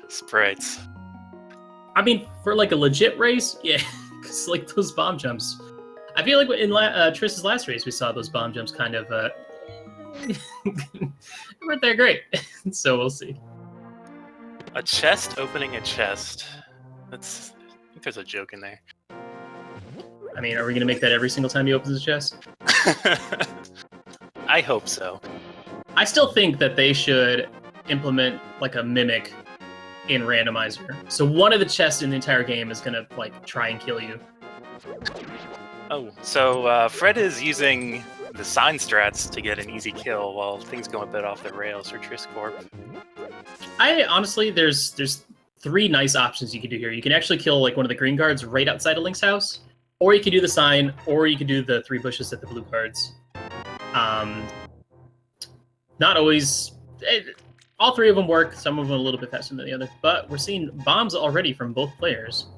sprites. I mean, for like a legit race, yeah, because like those bomb jumps. I feel like in Triss's last race, we saw those bomb jumps kind of weren't that great. So we'll see. A chest opening a chest. I think there's a joke in there. I mean, are we gonna make that every single time he opens his chest? I hope so. I still think that they should implement like a mimic in Randomizer. So one of the chests in the entire game is gonna like try and kill you. Oh, so Fred is using the sign strats to get an easy kill while things go a bit off the rails for Trisscorp. I honestly, there's 3 nice options you can do here. You can actually kill like one of the green guards right outside of Link's house, or you can do the sign, or you can do the 3 bushes at the blue guards. Not always. All 3 of them work. Some of them a little bit faster than the other, but we're seeing bombs already from both players.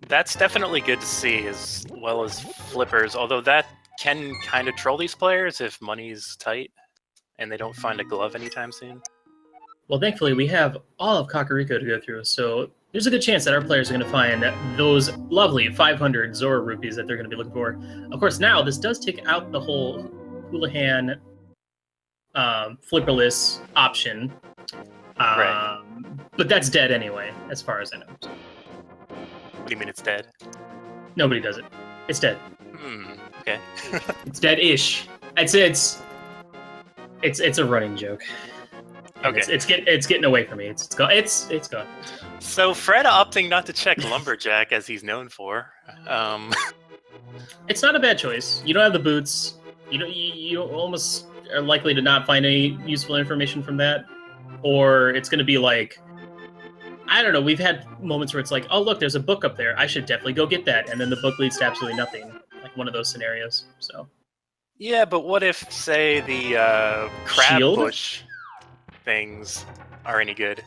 That's definitely good to see, as well as flippers, although that can kind of troll these players if money's tight and they don't find a glove anytime soon. Well, thankfully, we have all of Kakariko to go through, so there's a good chance that our players are going to find those lovely 500 Zora rupees that they're going to be looking for. Of course, now this does take out the whole Houlihan flipperless option, Right. But that's dead anyway, as far as I know. What do you mean it's dead? Nobody does it. It's dead. Okay. It's dead-ish. It's a running joke. And Okay. It's getting away from me. It's gone. It's gone. So Fred opting not to check Lumberjack as he's known for. It's not a bad choice. You don't have the boots. You almost are likely to not find any useful information from that, or it's going to be like, I don't know. We've had moments where it's like, oh look, there's a book up there. I should definitely go get that, and then the book leads to absolutely nothing. Like one of those scenarios. So. Yeah, but what if, say, the crab Shield? bush things are any good?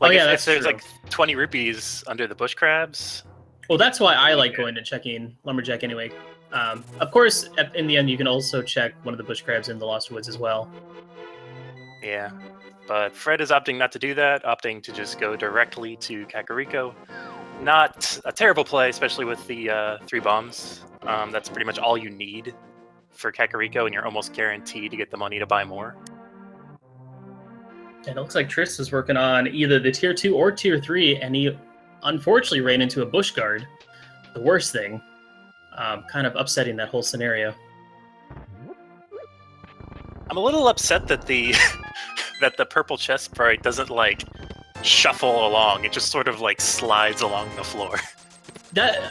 Like yeah, if that's there's true. like 20 rupees under the bush crabs. Well, that's why I like going and checking Lumberjack anyway. Of course, in the end, you can also check one of the bush crabs in the Lost Woods as well. Yeah, but Fred is opting not to do that, opting to just go directly to Kakariko. Not a terrible play, especially with the 3 bombs. That's pretty much all you need for Kakariko, and you're almost guaranteed to get the money to buy more. And it looks like Triss is working on either the tier 2 or tier 3, and he unfortunately ran into a bush guard. The worst thing. Kind of upsetting that whole scenario. I'm a little upset that the that the purple chest sprite doesn't like shuffle along. It just sort of like slides along the floor. That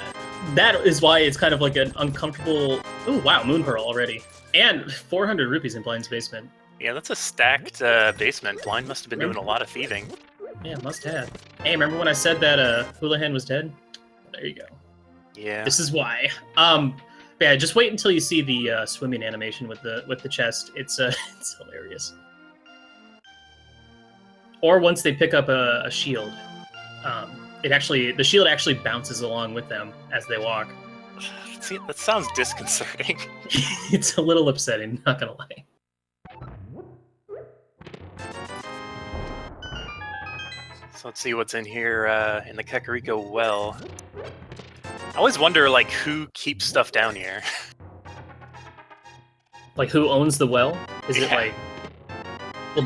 is why it's kind of like an uncomfortable. Oh wow, Moon Pearl already, and 400 rupees in Blind's basement. Yeah, that's a stacked basement. Blind must have been doing a lot of thieving. Yeah, must have. Hey, remember when I said that Houlihan was dead? There you go. Yeah. This is why. Yeah, just wait until you see the swimming animation with the chest. It's it's hilarious. Or once they pick up a shield, the shield actually bounces along with them as they walk. See, that sounds disconcerting. It's a little upsetting, not gonna lie. So let's see what's in here in the Kakariko well. I always wonder, like, who keeps stuff down here. Like, who owns the well? Is it Yeah. like... Well,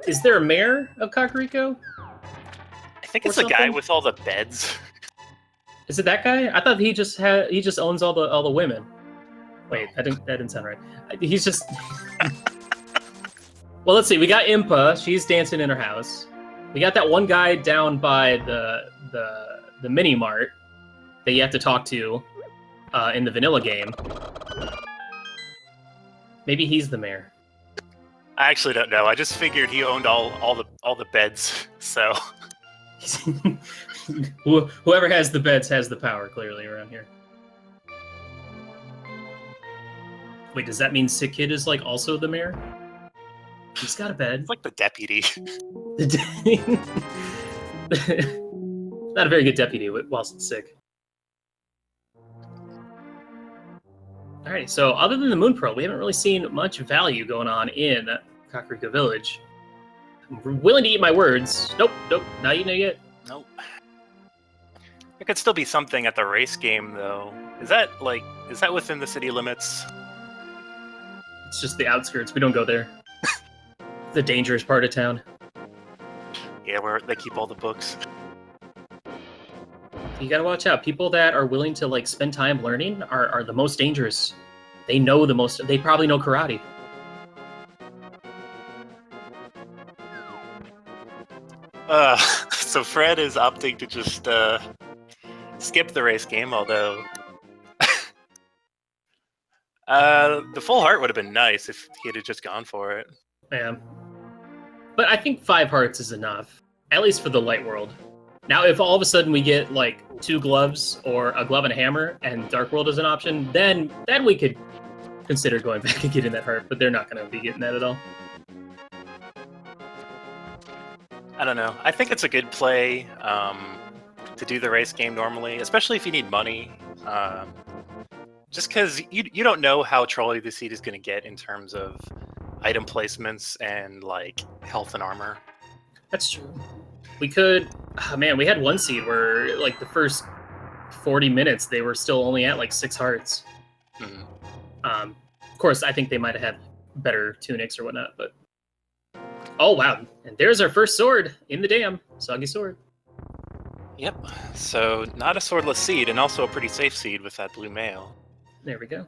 is there a mayor of Kakariko? I think Or it's the guy something? with all the beds. Is it that guy? I thought he just owns all the women. Wait, that didn't sound right. He's just... Well, let's see. We got Impa. She's dancing in her house. We got that one guy down by the mini mart that you have to talk to in the vanilla game. Maybe he's the mayor. I actually don't know. I just figured he owned all the beds. So Whoever has the beds has the power, clearly, around here. Wait, does that mean Sick Kid is like also the mayor? He's got a bed. it's like the deputy. Not a very good deputy whilst sick. Alright, so other than the Moon Pearl, we haven't really seen much value going on in Kakariko Village. I'm willing to eat my words. Nope, not eating it yet. Nope. There could still be something at the race game, though. Is that within the city limits? It's just the outskirts. We don't go there. The dangerous part of town. Yeah, where they keep all the books. You gotta watch out. People that are willing to like spend time learning are the most dangerous. They know the most. They probably know karate. So Fred is opting to just skip the race game, although the full heart would have been nice if he had just gone for it. Yeah. But I think 5 hearts is enough, at least for the light world. Now, if all of a sudden we get like 2 gloves or a glove and a hammer and Dark World is an option, then we could consider going back and getting that heart, but they're not going to be getting that at all. I don't know. I think it's a good play to do the race game normally, especially if you need money. Just because you don't know how trolly the seed is going to get in terms of item placements and like health and armor. That's true. We could, man, we had one seed where like the first 40 minutes they were still only at like 6 hearts. Mm-hmm. Of course, I think they might have had better tunics or whatnot, but oh wow! And there's our first sword in the dam, Soggy Sword. Yep. So not a swordless seed, and also a pretty safe seed with that blue mail. There we go.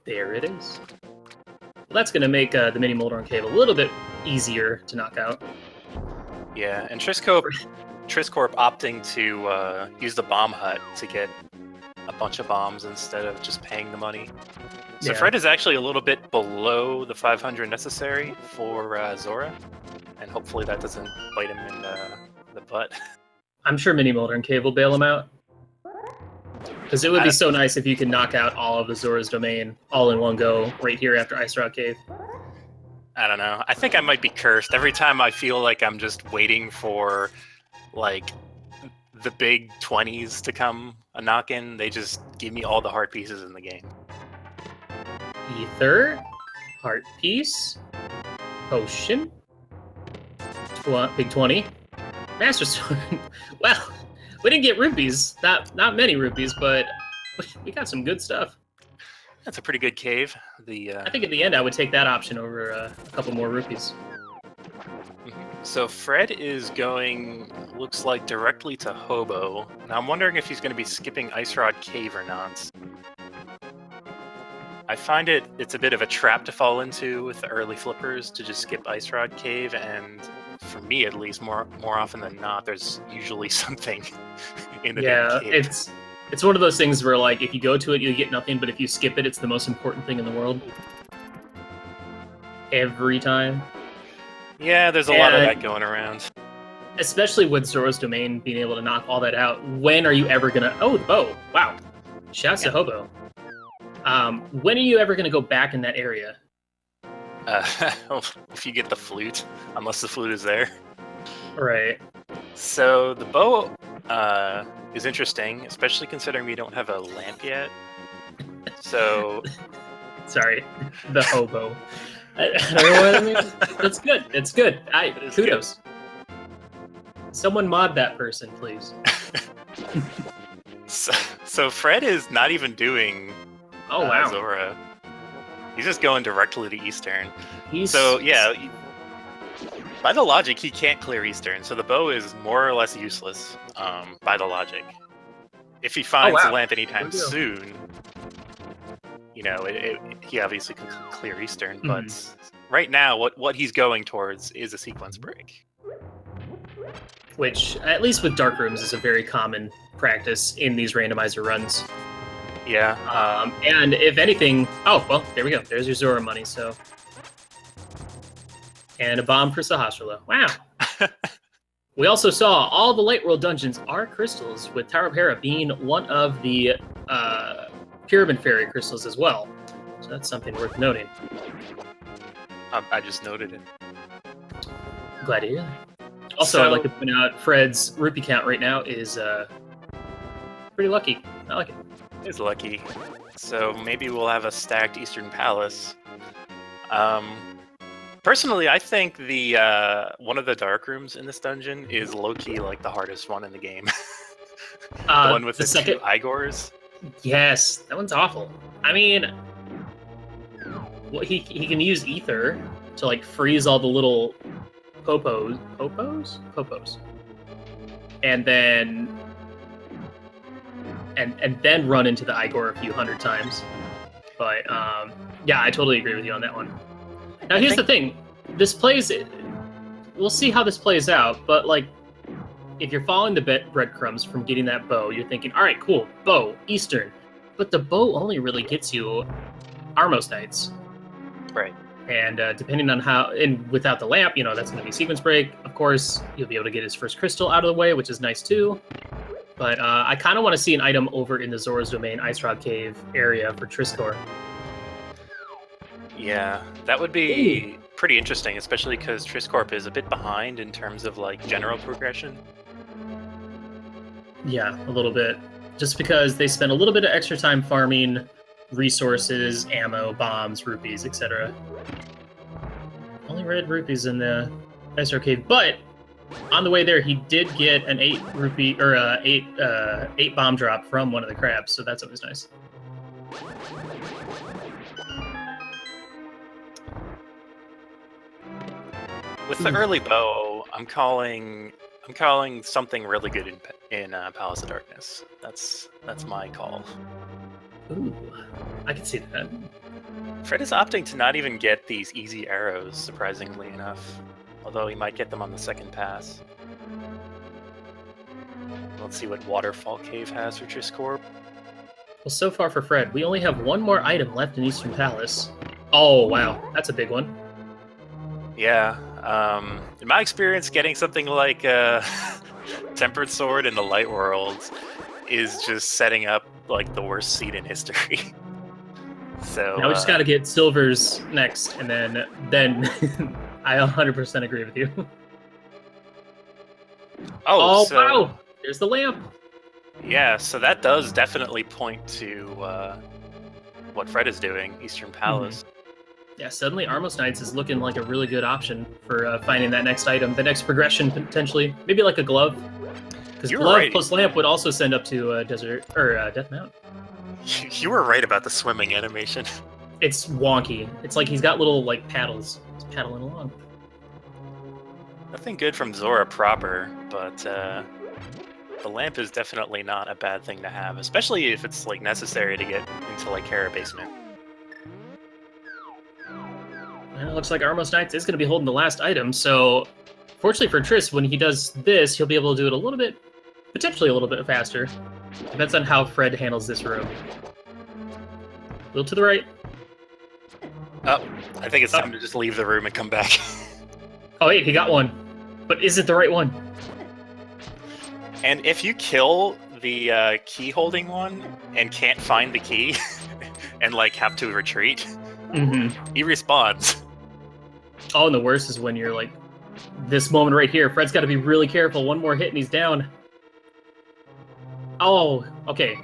There it is. Well, that's going to make the mini Moldorm Cave a little bit easier to knock out. Yeah, and Trisscorp opting to use the bomb hut to get a bunch of bombs instead of just paying the money. So yeah. Fred is actually a little bit below the 500 necessary for Zora, and hopefully that doesn't bite him in the butt. I'm sure mini Moldorm Cave will bail him out. Because it would be so nice if you could knock out all of the Zora's Domain all in one go right here after Ice Rock Cave. I don't know. I think I might be cursed. Every time I feel like I'm just waiting for, like, the big 20s to come a knock-in, they just give me all the heart pieces in the game. Ether, heart piece, potion, big 20, Master Sword. Well, we didn't get rupees. Not many rupees, but we got some good stuff. That's a pretty good cave. I think at the end I would take that option over a couple more rupees. So Fred is going, looks like, directly to Hobo. Now I'm wondering if he's going to be skipping Ice Rod Cave or not. I find it's a bit of a trap to fall into with the early flippers to just skip Ice Rod Cave, and for me at least, more often than not, there's usually something in the damn cave. It's one of those things where, like, if you go to it, you get nothing, but if you skip it, it's the most important thing in the world. Every time. Yeah, there's a lot of that going around. Especially with Zora's Domain being able to knock all that out. When are you ever gonna... Oh, the bow. Wow. Shouts to Hobo. When are you ever gonna go back in that area? If you get the flute, unless the flute is there. Right. So the bow is interesting, especially considering we don't have a lamp yet. So... Sorry, the hobo. I don't know what I mean. It's good. It's good. Kudos. Good. Someone mod that person, please. So Fred is not even doing Zora. He's just going directly to Eastern. So, yeah, by the logic, he can't clear Eastern, so the bow is more or less useless, by the logic. If he finds the lamp anytime soon, you know, he obviously can clear Eastern, but right now, what he's going towards is a sequence break. Which, at least with Dark Rooms, is a very common practice in these randomizer runs. Yeah. And if anything... Oh, well, there we go. There's your Zora money, so... And a bomb for Sahasrahla. Wow. We also saw all the Light World dungeons are crystals, with Tower of Hera being one of the Pyramid Fairy crystals as well. So that's something worth noting. I just noted it. Glad to hear that. Also, I'd like to point out Fred's rupee count right now is pretty lucky. I like it. It's lucky. So maybe we'll have a stacked Eastern Palace. Personally, I think the one of the dark rooms in this dungeon is low-key like the hardest one in the game. The one with the second. two Igors. Yes, that one's awful. I mean, well, he can use ether to like freeze all the little popos, and then run into the Igor a few hundred times. But yeah, I totally agree with you on that one. Now here's the thing: this plays. We'll see how this plays out, but like, if you're following the breadcrumbs from getting that bow, you're thinking, all right, cool, bow, Eastern. But the bow only really gets you Armos Knights. Right. And depending on how, and without the lamp, that's going to be sequence break. Of course, you'll be able to get his first crystal out of the way, which is nice too. But I kind of want to see an item over in the Zora's Domain Ice Rock Cave area for Trisscorp. Yeah, that would be pretty interesting, especially because Trisscorp is a bit behind in terms of like general progression. Yeah, a little bit. Just because they spend a little bit of extra time farming resources, ammo, bombs, rupees, etc. Only red rupees in the Ice Rock Cave, but on the way there, he did get an 8 rupee or 8 bomb drop from one of the crabs, so that's always nice. With the early bow, I'm calling something really good in Palace of Darkness. That's my call. Ooh, I can see that. Fred is opting to not even get these easy arrows, surprisingly enough. Although he might get them on the second pass. Let's see what Waterfall Cave has for Trisscorp. Well, so far for Fred, we only have one more item left in Eastern Palace. Oh, wow. That's a big one. Yeah. In my experience, getting something like a Tempered Sword in the Light World is just setting up like the worst seed in history. So now we just got to get Silvers next, and then I 100% agree with you. Oh, so, wow! There's the lamp. Yeah, so that does definitely point to what Fred is doing, Eastern Palace. Yeah, suddenly Armos Knights is looking like a really good option for finding that next item, the next progression potentially, maybe like a glove. Because glove plus lamp would also send up to Desert or Death Mount. You were right about the swimming animation. It's wonky. It's like he's got little like paddles. He's paddling along. Nothing good from Zora proper, but the lamp is definitely not a bad thing to have, especially if it's like necessary to get into like Hera Basement. Well, it looks like Armos Knights is going to be holding the last item, so fortunately for Triss, when he does this, he'll be able to do it a little bit, potentially a little bit faster. Depends on how Fred handles this room. A little to the right. Oh, I think it's time to just leave the room and come back. Oh wait, he got one. But is it the right one? And if you kill the key holding one and can't find the key and like have to retreat, he respawns. Oh, and the worst is when you're like, this moment right here, Fred's got to be really careful. One more hit and he's down. Oh, okay.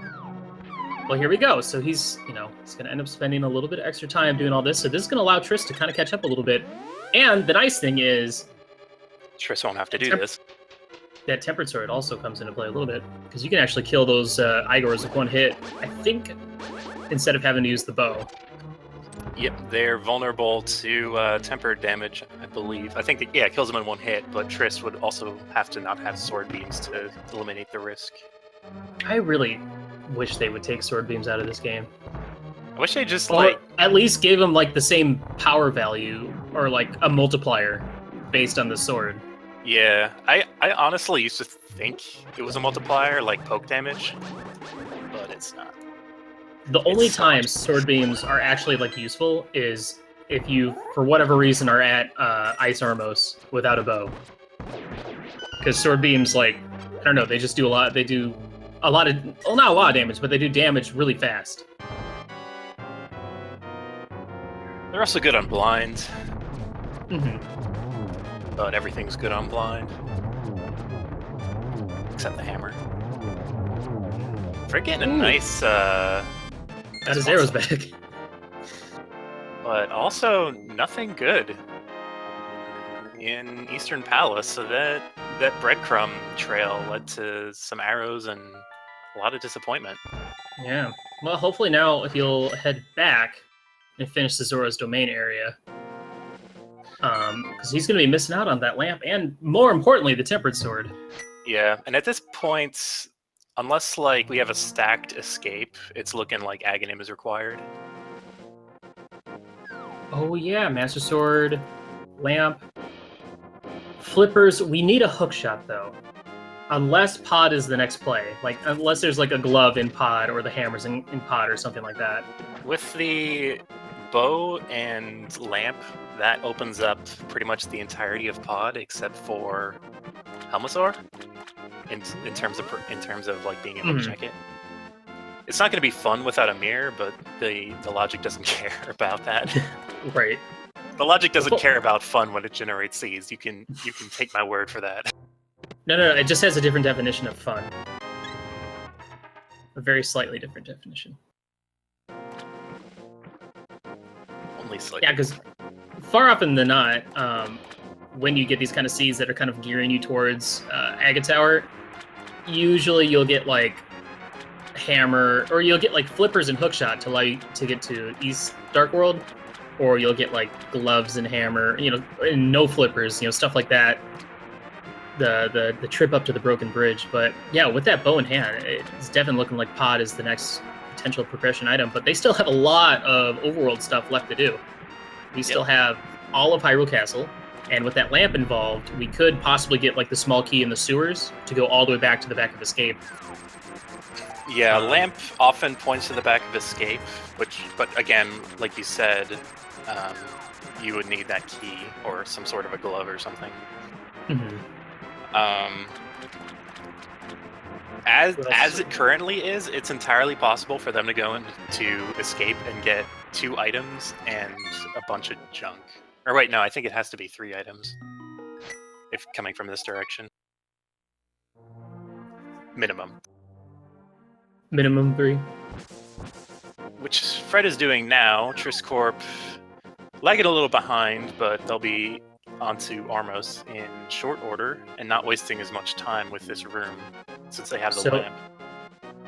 Well, here we go. So he's going to end up spending a little bit of extra time doing all this. So this is going to allow Triss to kind of catch up a little bit. And the nice thing is, Triss won't have to do this. That Tempered Sword also comes into play a little bit, because you can actually kill those Igors with one hit, I think, instead of having to use the bow. Yep, they're vulnerable to tempered damage, I believe. I think that, it kills them in one hit, but Triss would also have to not have sword beams to eliminate the risk. I really wish they would take sword beams out of this game. I wish they just, at least gave them, like, the same power value, or, like, a multiplier based on the sword. Yeah, I honestly used to think it was a multiplier, like poke damage, but it's not. The only time sword beams are actually like useful is if you, for whatever reason, are at Ice Armos without a bow. Because sword beams, like, I don't know, they just do a lot. They do a lot of, well, not a lot of damage, but they do damage really fast. They're also good on blind. Mm-hmm. But everything's good on blind. Except the hammer. Fred getting a nice, got his arrows back. But also nothing good. in Eastern Palace, so that breadcrumb trail led to some arrows and a lot of disappointment. Yeah. Well, hopefully now he'll head back and finish the Zora's Domain area. Because he's going to be missing out on that lamp and, more importantly, the Tempered Sword. Yeah, and at this point, unless like we have a stacked escape, it's looking like Aghanim is required. Oh yeah, Master Sword, lamp, flippers. We need a hook shot though, unless pod is the next play. Like unless there's like a glove in pod or the hammers in pod or something like that. With the bow and lamp, that opens up pretty much the entirety of pod except for Helmasaur. In terms of like being able to check it. It's not going to be fun without a mirror, but the logic doesn't care about that. Right. The logic doesn't care about fun when it generates these. You can take my word for that. No. It just has a different definition of fun. A very slightly different definition. Only slightly. Yeah, because far often than not, when you get these kind of seeds that are kind of gearing you towards Aga Tower, usually you'll get like hammer, or you'll get like flippers and hookshot to allow you to get to East Dark World, or you'll get like gloves and hammer, and no flippers, stuff like that. The trip up to the broken bridge. But yeah, with that bow in hand, it's definitely looking like pod is the next potential progression item. But they still have a lot of overworld stuff left to do. We still have all of Hyrule Castle. And with that lamp involved, we could possibly get like the small key in the sewers to go all the way back to the back of Escape. Yeah, lamp often points to the back of Escape, but again, like you said, you would need that key or some sort of a glove or something. As it currently is, it's entirely possible for them to go into Escape and get 2 items and a bunch of junk. Or wait, no, I think it has to be 3 items. If coming from this direction. Minimum. Minimum 3. Which Fred is doing now. Trisscorp lagging a little behind, but they'll be onto Armos in short order and not wasting as much time with this room since they have the lamp.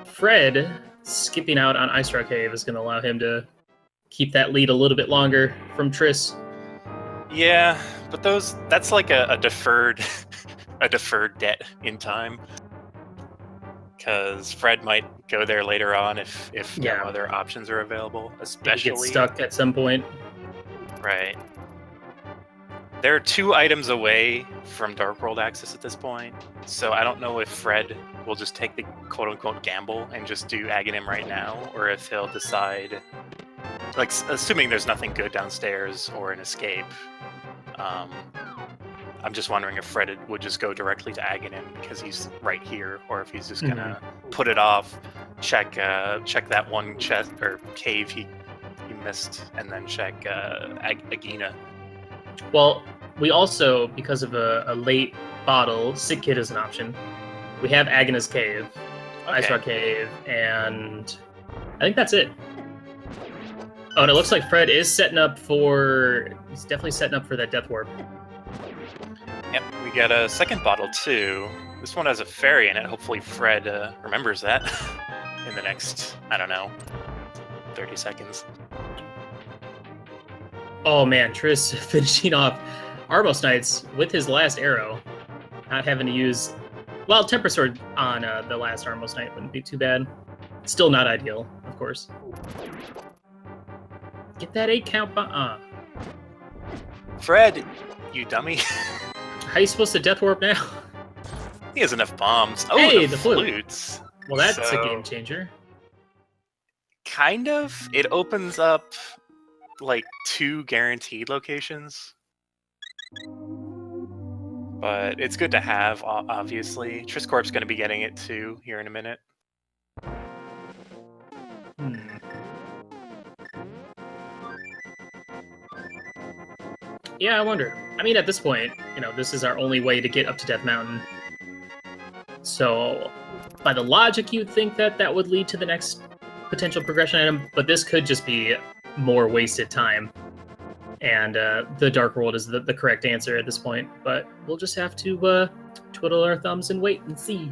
Fred skipping out on Ice Rock Cave is going to allow him to keep that lead a little bit longer from Triss. Yeah, but that's like a deferred debt in time. Because Fred might go there later on if no other options are available, especially... Get stuck at some point. Right. They're 2 items away from Dark World access at this point, so I don't know if Fred will just take the quote-unquote gamble and just do Aghanim right now, or if he'll decide... Like, assuming there's nothing good downstairs or an escape, I'm just wondering if Fred would just go directly to Aghanim because he's right here, or if he's just gonna put it off, check that one chest or cave he missed, and then check Agina. Well, we also, because of a late bottle, Sick Kid is an option. We have Agina's Cave, Ice Rock Cave, and I think that's it. Oh, and it looks like Fred is he's definitely setting up for that Death Warp. Yep, we got a second bottle too. This one has a fairy in it. Hopefully Fred remembers that in the next, 30 seconds. Oh man, Triss finishing off Armos Knights with his last arrow. Not having to use... Well, Temper Sword on the last Armos Knight wouldn't be too bad. Still not ideal, of course. Get that 8 count Fred, you dummy. How are you supposed to Death Warp now? He has enough bombs. Oh, hey, the flutes. Well, that's a game changer. Kind of. It opens up, like, 2 guaranteed locations. But it's good to have, obviously. Trisscorp's going to be getting it, too, here in a minute. Yeah, I wonder. I mean, at this point, this is our only way to get up to Death Mountain. So, by the logic, you'd think that would lead to the next potential progression item, but this could just be more wasted time. and the Dark World is the correct answer at this point. But we'll just have to twiddle our thumbs and wait and see.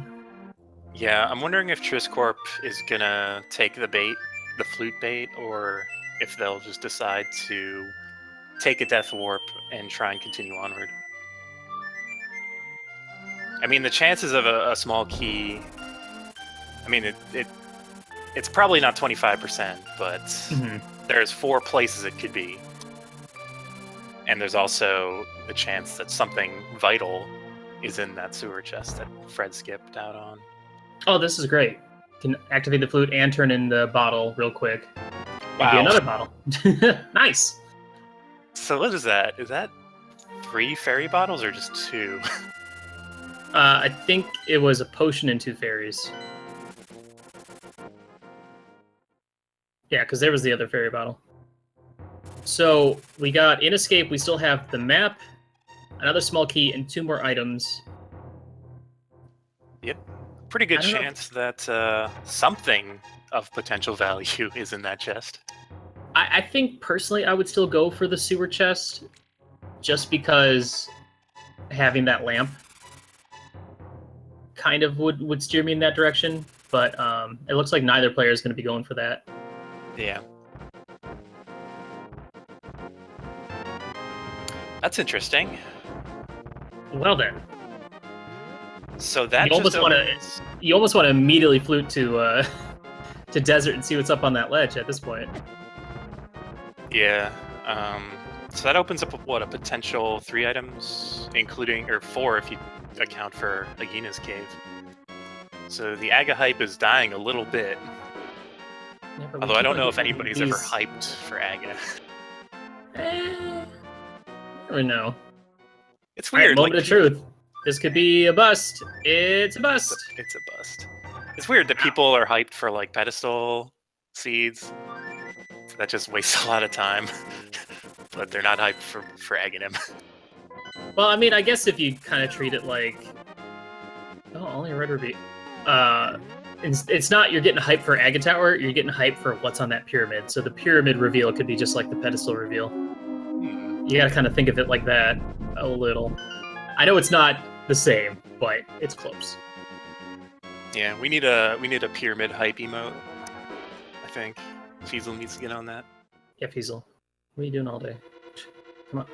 Yeah, I'm wondering if Trisscorp is gonna take the bait, the flute bait, or if they'll just decide to take a death warp and try and continue onward. I mean, the chances of a small key, I mean, it's probably not 25%, but there's 4 places it could be. And there's also the chance that something vital is in that sewer chest that Fred skipped out on. Oh, this is great. Can activate the flute and turn in the bottle real quick. Wow. Be another bottle. Nice. So what is that? Is that 3 fairy bottles or just 2? I think it was a potion and 2 fairies. Yeah, because there was the other fairy bottle. So we got in escape. We still have the map, another small key, and 2 more items. Yep. Pretty good chance that something of potential value is in that chest. I think personally I would still go for the sewer chest, just because having that lamp kind of would steer me in that direction. But it looks like neither player is going to be going for that. Yeah. That's interesting. Well then. So that you almost want to immediately flute to desert and see what's up on that ledge at this point. Yeah. So that opens up what, a potential 3 items, including, or 4 if you account for Agina's cave. So the Aga hype is dying a little bit. Yeah, although I don't know if anybody's ever hyped for Aga. I don't know. It's weird. Right, moment of truth. This could be a bust. It's a bust. It's a bust. It's weird that people are hyped for like pedestal seeds. That just wastes a lot of time. But they're not hyped for Aghanim. Well, I mean, I guess if you kind of treat it like... Oh, only a red ruby. It's not you're getting hyped for Aga Tower, you're getting hyped for what's on that pyramid. So the pyramid reveal could be just like the pedestal reveal. You gotta kind of think of it like that a little. I know it's not the same, but it's close. Yeah, we need a pyramid hype emote, I think. Fiesel needs to get on that. Yeah, Fiesel. What are you doing all day? Come on.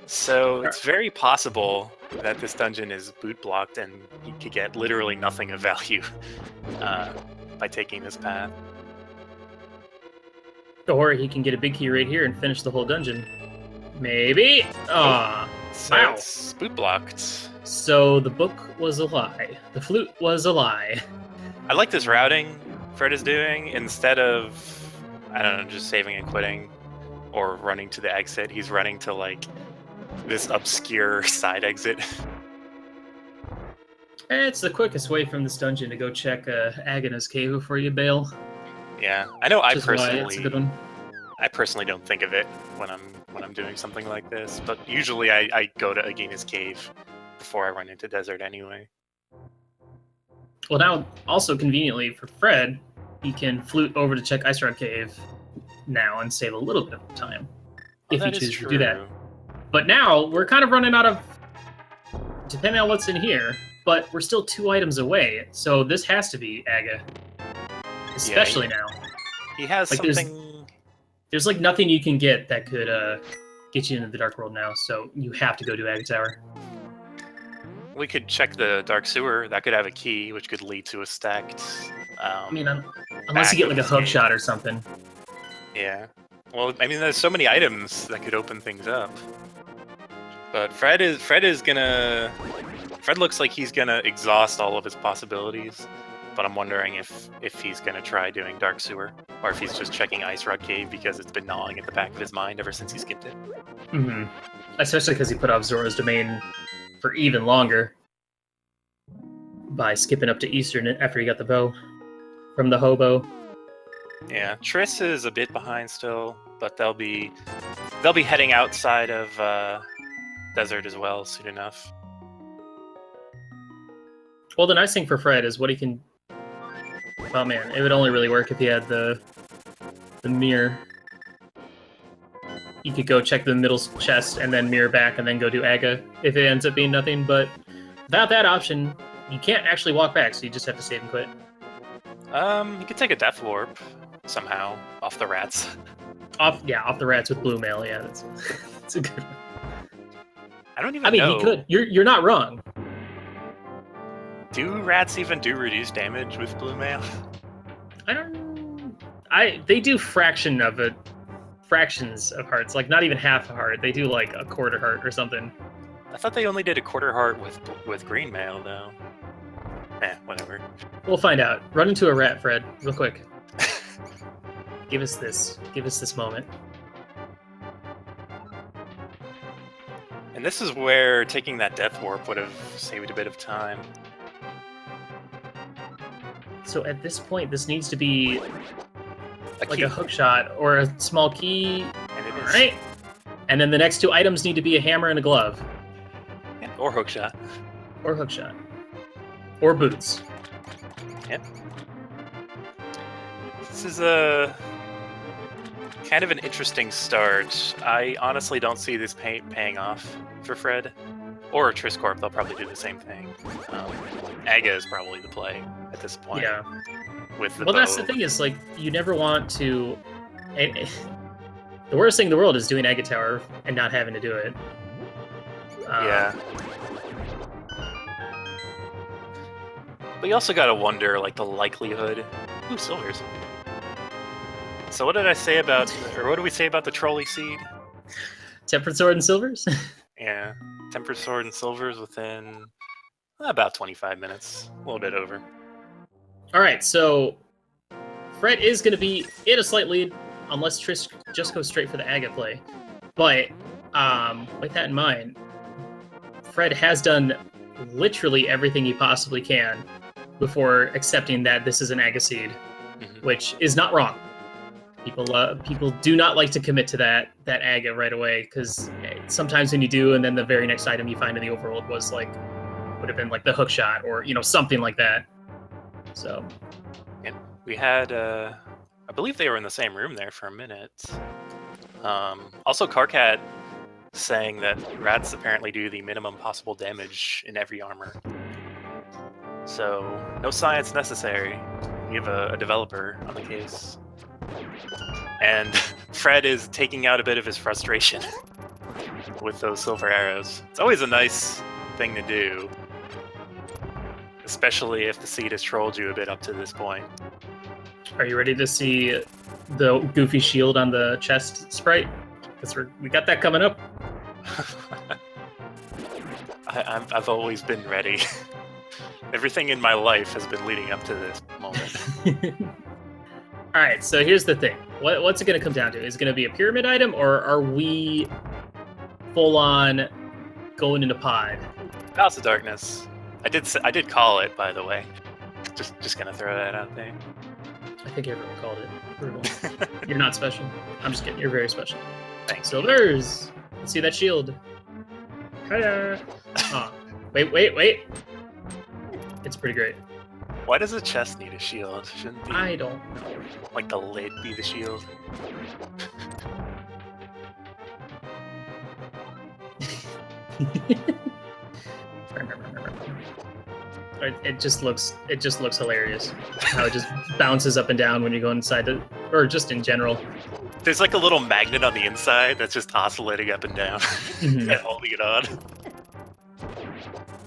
So it's very possible that this dungeon is boot blocked and you could get literally nothing of value by taking this path. Or he can get a big key right here and finish the whole dungeon. Maybe. So wow. It's boot blocked. So the book was a lie. The flute was a lie. I like this routing Fred is doing. Instead of, I don't know, just saving and quitting or running to the exit, he's running to like this obscure side exit. It's the quickest way from this dungeon to go check Agha's cave before you bail. Yeah, I know. It's a good one. I personally don't think of it when I'm doing something like this, but usually I go to Agina's cave before I run into desert anyway. Well, now also conveniently for Fred, he can flute over to check Ice Rock Cave now and save a little bit of time if he chooses to do that. But now we're kind of running out of, depending on what's in here, but we're still 2 items away, so this has to be Aga. Especially now. He has like something... There's like nothing you can get that could get you into the Dark World now, so you have to go to Aga Tower. We could check the Dark Sewer. That could have a key, which could lead to a stacked... I mean, unless you get like a hook shot or something. Yeah. Well, I mean, there's so many items that could open things up. But Fred looks like he's gonna exhaust all of his possibilities. But I'm wondering if he's gonna try doing Dark Sewer, or if he's just checking Ice Rock Cave because it's been gnawing at the back of his mind ever since he skipped it. Mm-hmm. Especially because he put off Zora's Domain for even longer by skipping up to Eastern after he got the bow from the hobo. Yeah, Triss is a bit behind still, but they'll be heading outside of Desert as well soon enough. Well, the nice thing for Fred is what he can... Oh man, it would only really work if he had the mirror. you could go check the middle chest and then mirror back and then go do Aga if it ends up being nothing. But without that option, you can't actually walk back, so you just have to save and quit. You could take a death warp somehow off the rats. Off the rats with blue mail. Yeah, that's a good one. I don't even know. He could. You're not wrong. Do rats even do reduced damage with blue mail? I don't. They do fractions of hearts, like not even half a heart. They do like a quarter heart or something. I thought they only did a quarter heart with green mail though. Whatever. We'll find out. Run into a rat, Fred, real quick. Give us this moment. And this is where taking that death warp would have saved a bit of time. So at this point, this needs to be like key. a hook shot or a small key. And it is. All right. And then the next two items need to be a hammer and a glove. Yeah, or hook shot. Or hook shot. Or boots. Yep. This is a kind of an interesting start. I honestly don't see this paying off for Fred. Or Trisscorp, they'll probably do the same thing. Aga is probably the play at this point. Yeah. With the well, bow. that's the thing is, like, you never want to... the worst thing in the world is doing Aga Tower and not having to do it. Yeah. But you also gotta wonder, like, the likelihood... Ooh, silvers. So what did I say about... Or what did we say about the trolley seed? Tempered Sword and Silvers? Yeah. Tempered Sword and silvers within... about 25 minutes. A little bit over. Alright, so... Fred is going to be in a slight lead, unless Triss just goes straight for the Aga play. But, with that in mind, Fred has done literally everything he possibly can before accepting that this is an Aga seed, which is not wrong. People do not like to commit to that Aga right away, because sometimes when you do, and then the very next item you find in the overworld would have been like the hook shot or something like that. So, yeah, we had I believe they were in the same room there for a minute. Also, Carcat saying that rats apparently do the minimum possible damage in every armor. So, no science necessary. You have a developer on the case. And Fred is taking out a bit of his frustration with those silver arrows. It's always a nice thing to do, especially if the seed has trolled you a bit up to this point. Are you ready to see the goofy shield on the chest sprite? Because we got that coming up. I've always been ready. Everything in my life has been leading up to this moment. All right, so here's the thing. What's it going to come down to? Is it going to be a pyramid item, or are we full on going into pod? House of Darkness. I did call it, by the way. Just gonna throw that out there. I think everyone called it. You're not special. I'm just kidding. You're very special. Thanks. Silvers. Let's see that shield. Hiya. Oh, wait. It's pretty great. Why does a chest need a shield? Shouldn't the, I don't know. like the lid be the shield? It just looks hilarious how it just bounces up and down when you go inside the, or just in general. There's like a little magnet on the inside that's just oscillating up and down and holding it on.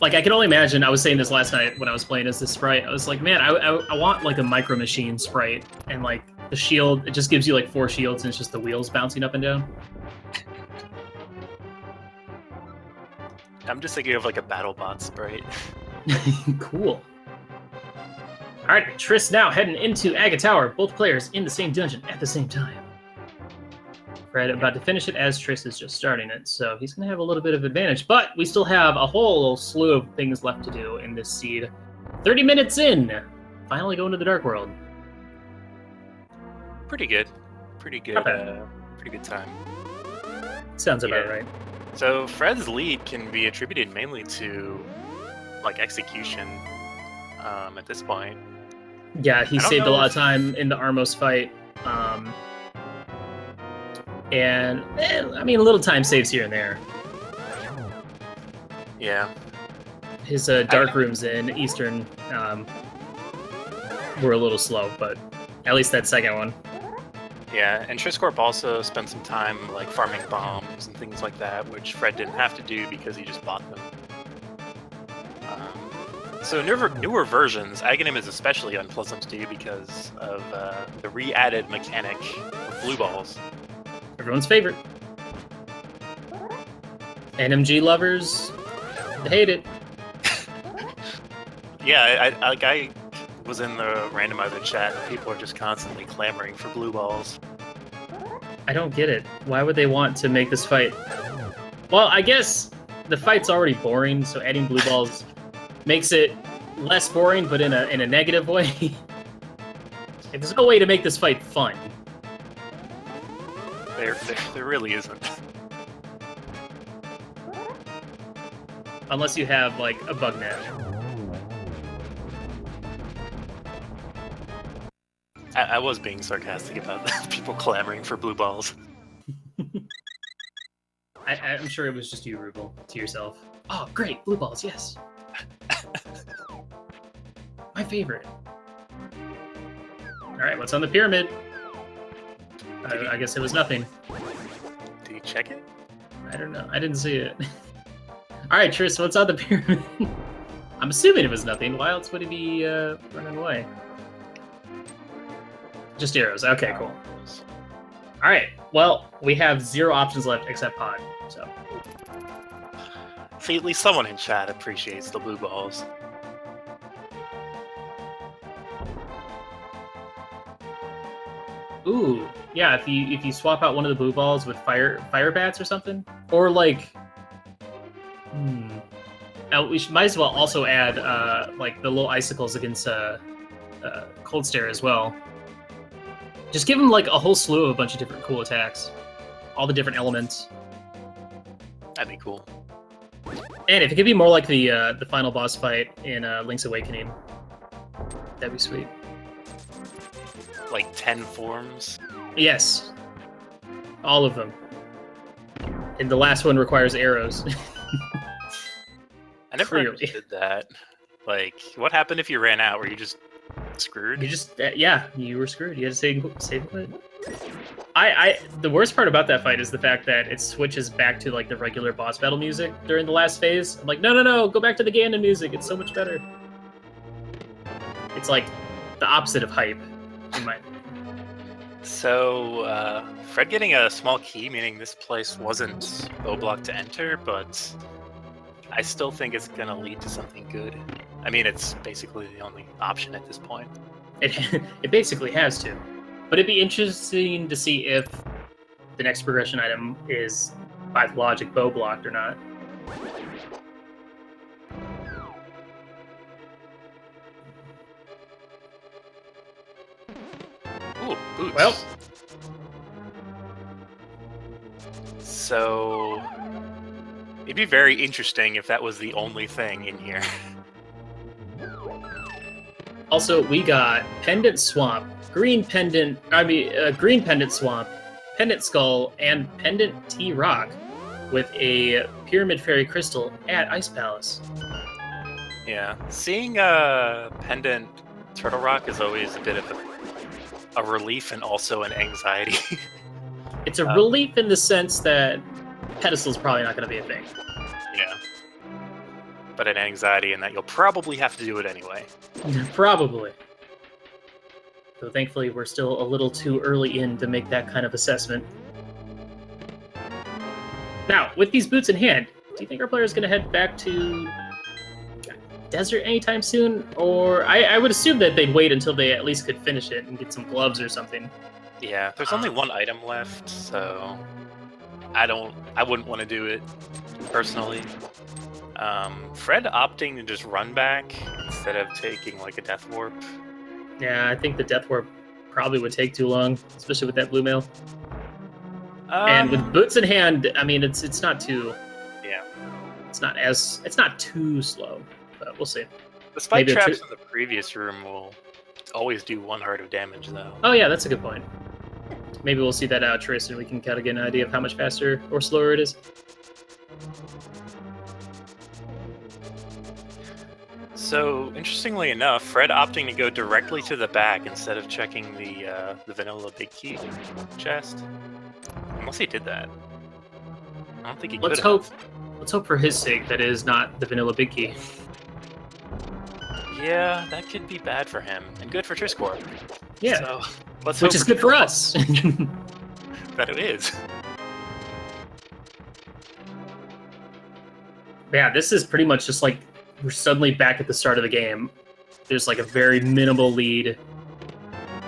Like, I can only imagine, I was saying this last night when I was playing as this sprite, I was like, man, I want like a Micro Machine sprite, and like the shield, it just gives you like 4 shields and it's just the wheels bouncing up and down. I'm just thinking of like a BattleBot sprite. Cool. Alright, Triss now heading into Aga Tower, both players in the same dungeon at the same time. Fred about to finish it as Triss is just starting it, so he's going to have a little bit of advantage, but we still have a whole slew of things left to do in this seed. 30 minutes in! Finally going to the Dark World. Pretty good. Pretty good time. Sounds about right. So Fred's lead can be attributed mainly to like execution at this point. Yeah, he saved a lot of time in the Armos fight. And, I mean, little time saves here and there. Yeah. His dark rooms in Eastern were a little slow, but at least that second one. Yeah, and Trisscorp also spent some time like farming bombs and things like that, which Fred didn't have to do because he just bought them. So newer versions, Aghanim is especially unpleasant to do because of the re-added mechanic of blue balls. Everyone's favorite. NMG lovers, they hate it. Yeah, I was in the randomizer chat, and people are just constantly clamoring for blue balls. I don't get it. Why would they want to make this fight? Well, I guess the fight's already boring, so adding blue balls makes it less boring, but in a negative way. If there's no way to make this fight fun. There really isn't. Unless you have, like, a bug net. I was being sarcastic about people clamoring for blue balls. I'm sure it was just you, Ruble, to yourself. Oh, great, blue balls, yes. My favorite. Alright, what's on the pyramid? I guess it was nothing. Did you check it? I don't know. I didn't see it. Alright, Triss, what's on the pyramid? I'm assuming it was nothing. Why else would he be running away? Just arrows. Okay, cool. Alright, well, we have 0 options left except pod, so. See, at least someone in chat appreciates the blue balls. Ooh, yeah, if you swap out one of the blue balls with fire bats or something, or like, now we might as well also add like the little icicles against Cold Stare as well. Just give him like a whole slew of a bunch of different cool attacks, all the different elements. That'd be cool. And if it could be more like the final boss fight in Link's Awakening, that'd be sweet. Like 10 forms? Yes. All of them. And the last one requires arrows. I never understood that. Like, what happened if you ran out? Were you just screwed? You just, yeah, you were screwed. You had to save it. The worst part about that fight is the fact that it switches back to like the regular boss battle music during the last phase. I'm like, no, go back to the Ganon music. It's so much better. It's like the opposite of hype. So, Fred getting a small key, meaning this place wasn't O-block to enter, but I still think it's going to lead to something good. I mean, it's basically the only option at this point. It basically has to. But it'd be interesting to see if the next progression item is by logic bow blocked or not. Ooh, boots. Well. So, it'd be very interesting if that was the only thing in here. Also, we got Pendant Swamp, Green Pendant Swamp, Pendant Skull, and Pendant T-Rock with a Pyramid Fairy Crystal at Ice Palace. Yeah, seeing Pendant Turtle Rock is always a bit of a relief and also an anxiety. It's a relief in the sense that Pedestal's probably not going to be a thing. Yeah. But an anxiety in that you'll probably have to do it anyway. Probably. So thankfully, we're still a little too early in to make that kind of assessment. Now, with these boots in hand, do you think our player is going to head back to Desert anytime soon? Or I would assume that they'd wait until they at least could finish it and get some gloves or something. Yeah, there's only one item left, so I wouldn't want to do it personally. Fred opting to just run back instead of taking like a death warp. Yeah, I think the death warp probably would take too long, especially with that blue mail. And with boots in hand, I mean, it's not too. Yeah. It's not too slow, but we'll see. The spike traps in the previous room will always do 1 heart of damage, though. Oh yeah, that's a good point. maybe we'll see that out, Triss, and we can kind of get an idea of how much faster or slower it is. So, interestingly enough, Fred opting to go directly to the back instead of checking the vanilla big key chest. Unless he did that. I don't think he could. Let's hope for his sake that it is not the vanilla big key. Yeah, that could be bad for him, and good for Trisscorp. Yeah, so, let's which hope is good for us. that it is. Yeah, this is pretty much just like we're suddenly back at the start of the game. There's like a very minimal lead.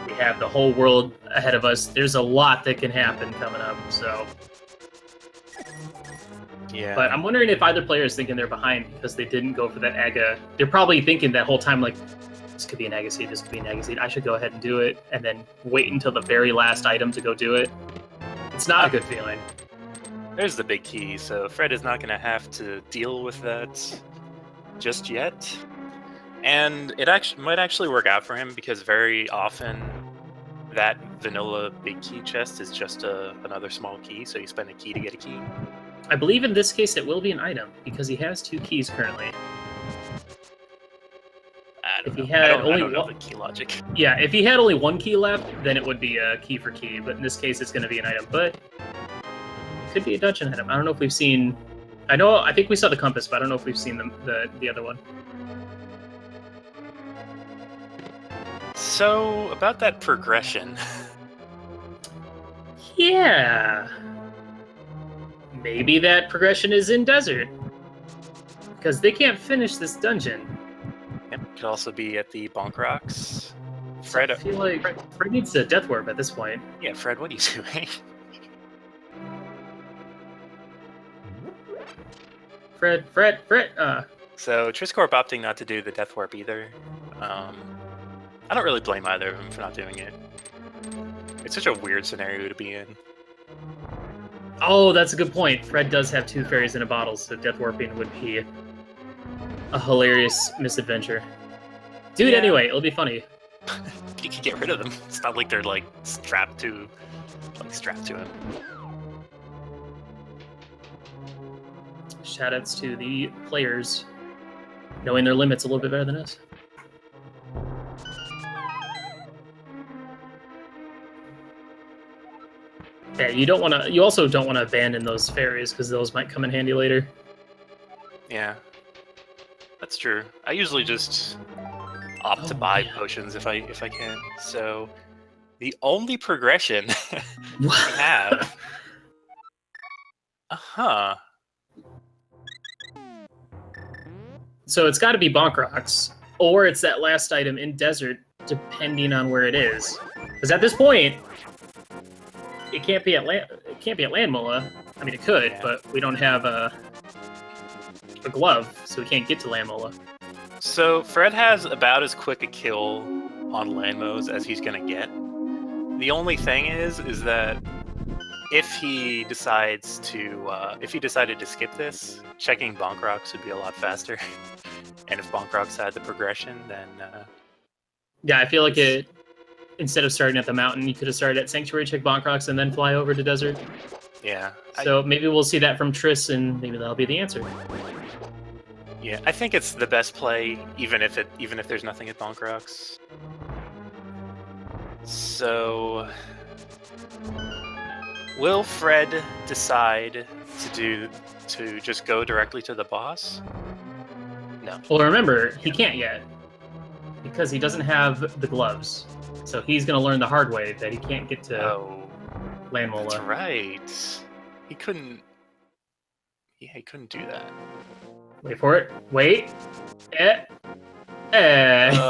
We have the whole world ahead of us. There's a lot that can happen coming up, so... Yeah. But I'm wondering if either player is thinking they're behind because they didn't go for that Aga. They're probably thinking that whole time, like, this could be an Aga seed, this could be an Aga seed. I should go ahead and do it, and then wait until the very last item to go do it. It's not a good feeling. There's the big key, so Fred is not going to have to deal with that just yet. And it might actually work out for him because very often that vanilla big key chest is just another small key, so you spend a key to get a key. I believe in this case it will be an item because he has 2 keys currently. I don't know the key logic. Yeah, if he had only 1 key left, then it would be a key for key. But in this case, it's going to be an item. But it could be a dungeon item. I don't know if we've seen. I think we saw the compass, but I don't know if we've seen the other one. So about that progression. Yeah. Maybe that progression is in desert. Because they can't finish this dungeon. It could also be at the Bonk Rocks. Fred, I feel like Fred needs a death warp at this point. Yeah, Fred, what are you doing? Fred. So Trisscorp opting not to do the death warp either. I don't really blame either of them for not doing it. It's such a weird scenario to be in. Oh, that's a good point. Fred does have 2 fairies in a bottle, so death warping would be a hilarious misadventure. Dude, yeah. Anyway, it'll be funny. You can get rid of them. It's not like they're like strapped to him. Shoutouts to the players knowing their limits a little bit better than us. Yeah, you also don't want to abandon those fairies because those might come in handy later. Yeah. That's true. I usually just opt to buy potions if I can. So the only progression we have. So it's got to be Bonk Rocks, or it's that last item in desert, depending on where it is. Because at this point, it can't be at Landmola. I mean, it could, yeah. But we don't have a glove, so we can't get to Landmola. So Fred has about as quick a kill on Landmos as he's gonna get. The only thing is that if he decided to skip this, checking Bonk Rocks would be a lot faster. And if Bonk Rocks had the progression, then yeah, I feel like instead of starting at the mountain, you could have started at Sanctuary, check Bonk Rocks, and then fly over to desert. Yeah. So maybe we'll see that from Triss, and maybe that'll be the answer. Yeah, I think it's the best play, even if there's nothing at Bonk Rocks. So, will Fred decide to just go directly to the boss? No. Well, remember, he can't yet because he doesn't have the gloves. So he's going to learn the hard way that he can't get to Landmola. That's right. He couldn't. Yeah, he couldn't do that. Wait for it. Wait. Well,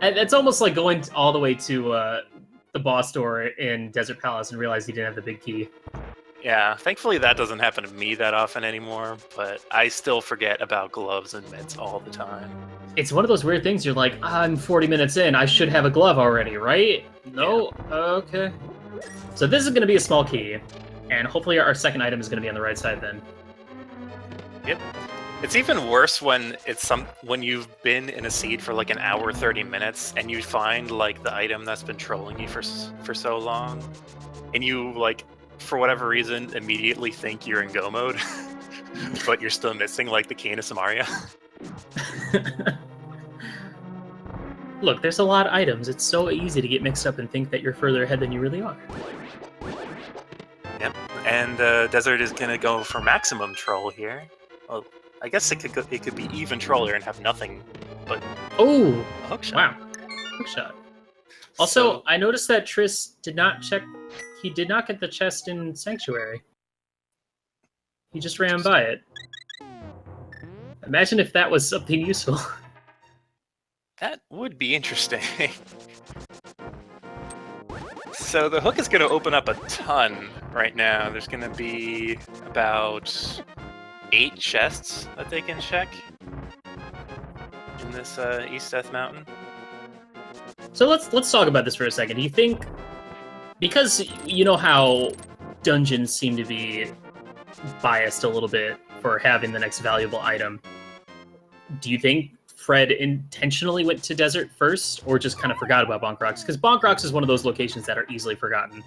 it's almost like going all the way to the boss door in Desert Palace and realize he didn't have the big key. Yeah, thankfully that doesn't happen to me that often anymore, but I still forget about gloves and mitts all the time. It's one of those weird things, you're like, I'm 40 minutes in, I should have a glove already, right? No? Yeah. Okay. So this is going to be a small key, and hopefully our second item is going to be on the right side then. Yep. It's even worse when when you've been in a seed for like an hour, 30 minutes, and you find like the item that's been trolling you for so long, and you like for whatever reason immediately think you're in go mode, but you're still missing like the key in Samaria. Look, there's a lot of items. It's so easy to get mixed up and think that you're further ahead than you really are. Yep, and Desert is gonna go for maximum troll here. Well, I guess it could be even troller and have nothing but Oh, a hook shot. wow, hook shot. Also, I noticed that Triss did not check. He did not get the chest in Sanctuary. He just ran by it. Imagine if that was something useful. That would be interesting. So the hook is going to open up a ton right now. There's going to be about 8 chests that they can check in this East Death Mountain. So let's talk about this for a second. Do you think, because you know how dungeons seem to be biased a little bit for having the next valuable item, do you think Fred intentionally went to Desert first, or just kind of forgot about Bonk Rocks? Because Bonk Rocks is one of those locations that are easily forgotten.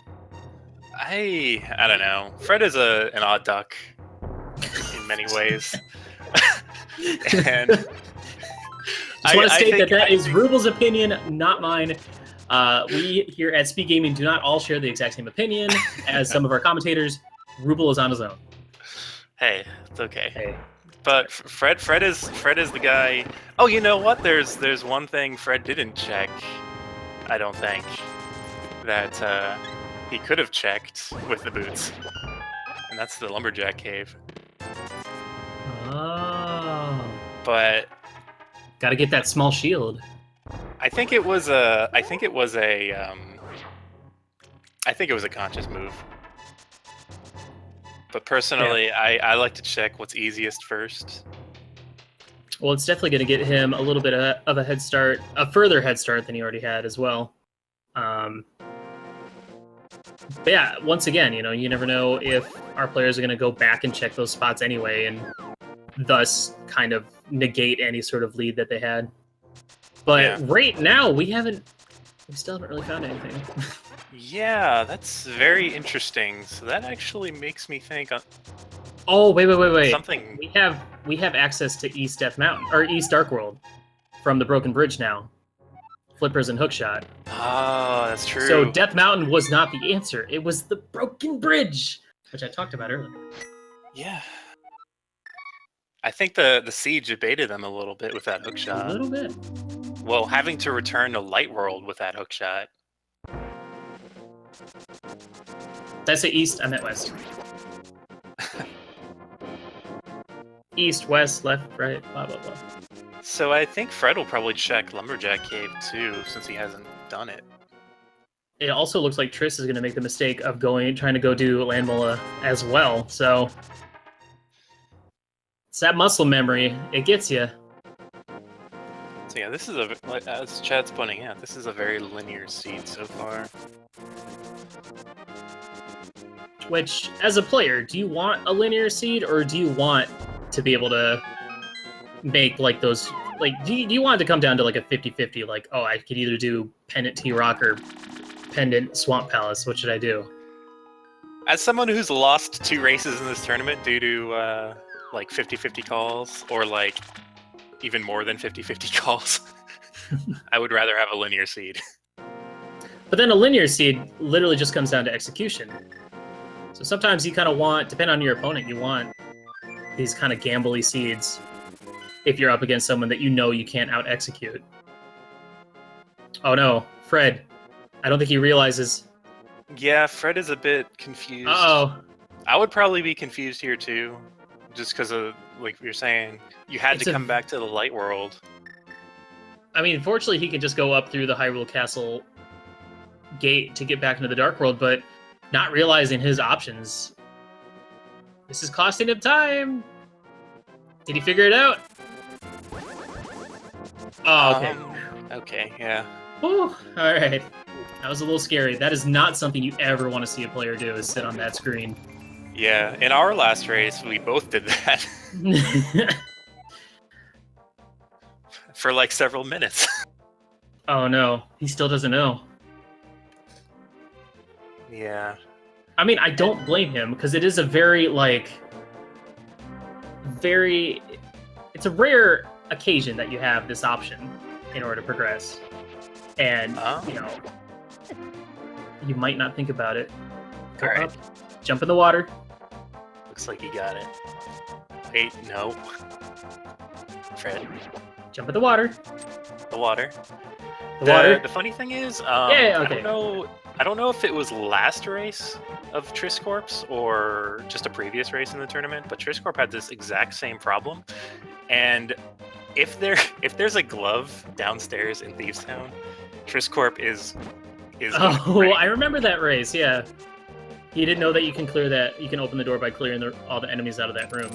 I don't know. Fred is an odd duck in many ways. And I just want to state that is Rubel's opinion, not mine. We here at Speed Gaming do not all share the exact same opinion as some of our commentators. Rubel is on his own. Hey, it's okay. Hey. But Fred is the guy. Oh, you know what? There's one thing Fred didn't check. I don't think that he could have checked with the boots, and that's the lumberjack cave. Oh. But got to get that small shield. I think it was a conscious move. But personally, yeah. I like to check what's easiest first. Well, it's definitely going to get him a little bit of a head start, a further head start than he already had as well. But yeah, once again, you never know if our players are going to go back and check those spots anyway, and thus kind of negate any sort of lead that they had. But right now, we still haven't really found anything. Yeah, that's very interesting. So that actually makes me think. Oh, wait! Something we have access to East Death Mountain or East Dark World from the Broken Bridge now. Flippers and Hookshot. Oh, that's true. So Death Mountain was not the answer. It was the Broken Bridge, which I talked about earlier. Yeah. I think the siege abated them a little bit with that hookshot. A little bit. Well, having to return to Light World with that hookshot. Did I say east? I meant west. East, west, left, right, blah, blah, blah. So I think Fred will probably check Lumberjack Cave too, since he hasn't done it. It also looks like Triss is going to make the mistake of trying to go do Landmola as well. So it's that muscle memory. It gets you. So yeah, this is as Chad's pointing out, this is a very linear seed so far. Which, as a player, do you want a linear seed, or do you want to be able to make like those, like, do you want it to come down to like a 50-50, like, oh, I could either do Pendant T-Rock or Pendant Swamp Palace, what should I do? As someone who's lost 2 races in this tournament due to like 50-50 calls, or like even more than 50-50 calls, I would rather have a linear seed. But then a linear seed literally just comes down to execution. So sometimes you kind of want, depending on your opponent, you want these kind of gambly seeds if you're up against someone that you know you can't out-execute. Oh no, Fred. I don't think he realizes. Yeah, Fred is a bit confused. Uh-oh. I would probably be confused here too, just because of, like you're saying, you had to come back to the Light World. I mean, fortunately, he can just go up through the Hyrule Castle gate to get back into the Dark World, but not realizing his options. This is costing him time. Did he figure it out? Oh, okay. Okay, yeah. Whew, all right. That was a little scary. That is not something you ever want to see a player do, is sit on that screen. Yeah, in our last race, we both did that. for like several minutes. Oh no, he still doesn't know. Yeah. I mean, I don't blame him because it is a very it's a rare occasion that you have this option in order to progress, and you know, you might not think about it. Go All right. up, jump in the water. Looks like you got it. Wait, no. Fred, Jump in the water. the water. The water. The funny thing is, Yeah, I okay. don't know if it was last race of Trisscorp's or just a previous race in the tournament, but Trisscorp had this exact same problem. And if there's a glove downstairs in Thieves Town, Trisscorp is Oh, I remember that race. Yeah, he didn't know that you can clear that. You can open the door by clearing all the enemies out of that room.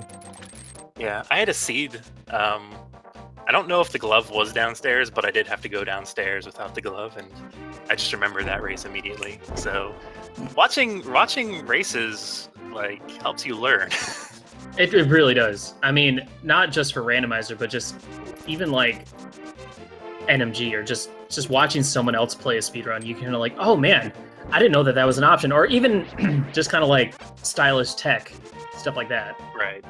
Yeah, I had a seed. I don't know if the glove was downstairs, but I did have to go downstairs without the glove, and I just remember that race immediately. So, watching races like helps you learn. It really does. I mean, not just for Randomizer, but just even like NMG or just watching someone else play a speedrun, you can like, oh man, I didn't know that was an option. Or even just kind of like stylish tech, stuff like that. Right.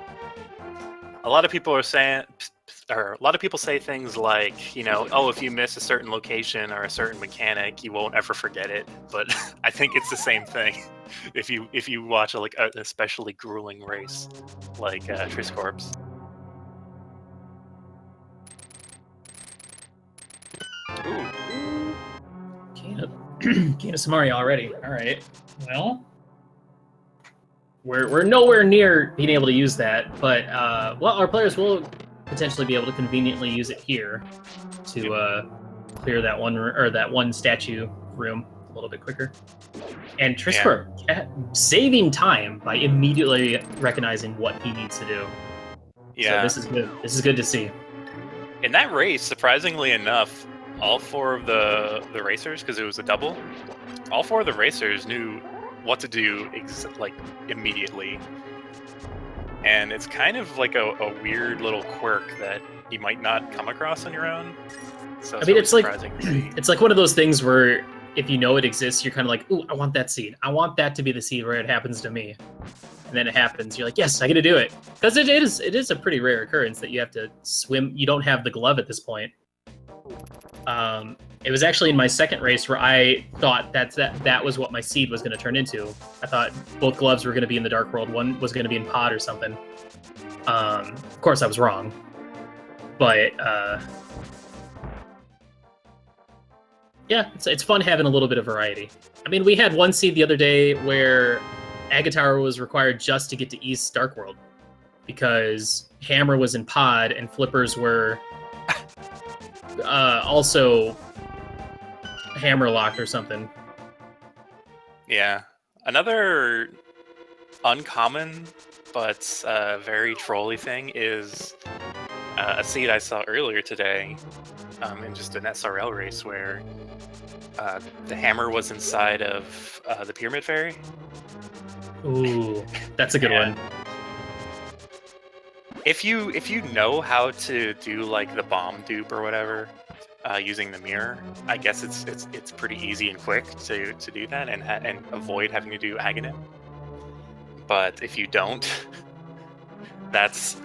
A lot of people say things like, you know, oh, if you miss a certain location or a certain mechanic, you won't ever forget it. But I think it's the same thing if you watch an especially grueling race like Trisscorp's. Ooh. Kena Samari already. All right. Well, we're nowhere near being able to use that, but well, our players will potentially be able to conveniently use it here to clear that one statue room a little bit quicker. And Trisscorp saving time by immediately recognizing what he needs to do. Yeah, so this is good. This is good to see. In that race, surprisingly enough, all four of the racers, because it was a double, all four of the racers knew what to do like immediately. And it's kind of like a weird little quirk that you might not come across on your own. So I mean, it's like surprising to see. It's like one of those things where if you know it exists, you're kind of like, ooh, I want that seed. I want that to be the seed where it happens to me. And then it happens. You're like, yes, I get to do it. Because it is a pretty rare occurrence that you have to swim. You don't have the glove at this point. It was actually in my second race where I thought that was what my seed was going to turn into. I thought both gloves were going to be in the Dark World. One was going to be in Pod or something. Of course, I was wrong. But yeah, it's fun having a little bit of variety. I mean, we had one seed the other day where Agatar was required just to get to East Dark World because Hammer was in Pod and Flippers were also hammer locked or something. Yeah. Another uncommon but very trolly thing is a seed I saw earlier today in just an SRL race where the hammer was inside of the Pyramid Fairy. Ooh, that's a good one. If you know how to do like the bomb dupe or whatever using the mirror, I guess it's pretty easy and quick to do that and avoid having to do Aghanim. But if you don't, that's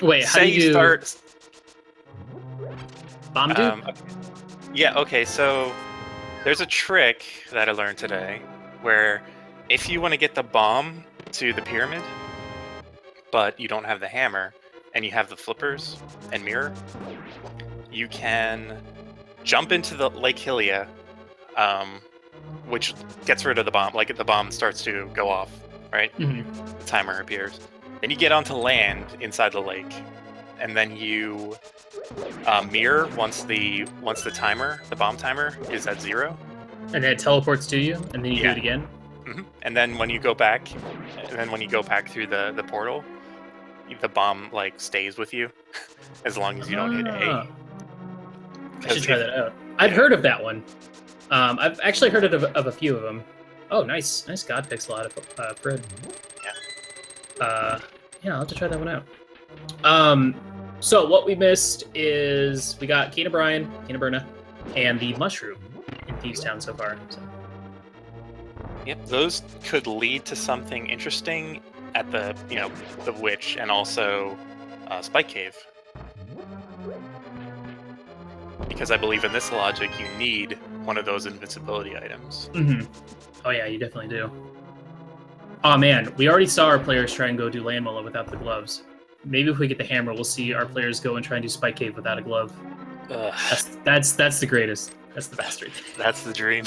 wait. How do you start bomb dupe? Yeah. Okay. So there's a trick that I learned today where if you want to get the bomb to the pyramid, but you don't have the hammer and you have the flippers and mirror, you can jump into the Lake Hylia, which gets rid of the bomb. Like the bomb starts to go off, right? Mm-hmm. The timer appears. Then you get onto land inside the lake, and then you mirror once the bomb timer is at 0. And then it teleports to you, and then you do it again. Mm-hmm. And then when you go back, through the portal, the bomb like stays with you as long as you don't hit A. I should try that out. I've heard of that one. I've actually heard of a few of them. Oh, nice God pixel out of Fred. Yeah. Yeah, I'll have to try that one out. So what we missed is we got Kena Berna, and the Mushroom in Thieves Town so far. So. Yep, those could lead to something interesting at the the Witch and also Spike Cave. Because I believe in this logic, you need one of those invincibility items. Mm-hmm. Oh yeah, you definitely do. Oh man, we already saw our players try and go do Landmola without the gloves. Maybe if we get the hammer, we'll see our players go and try and do Spike Cave without a glove. That's the greatest. That's the best right there. That's the dream.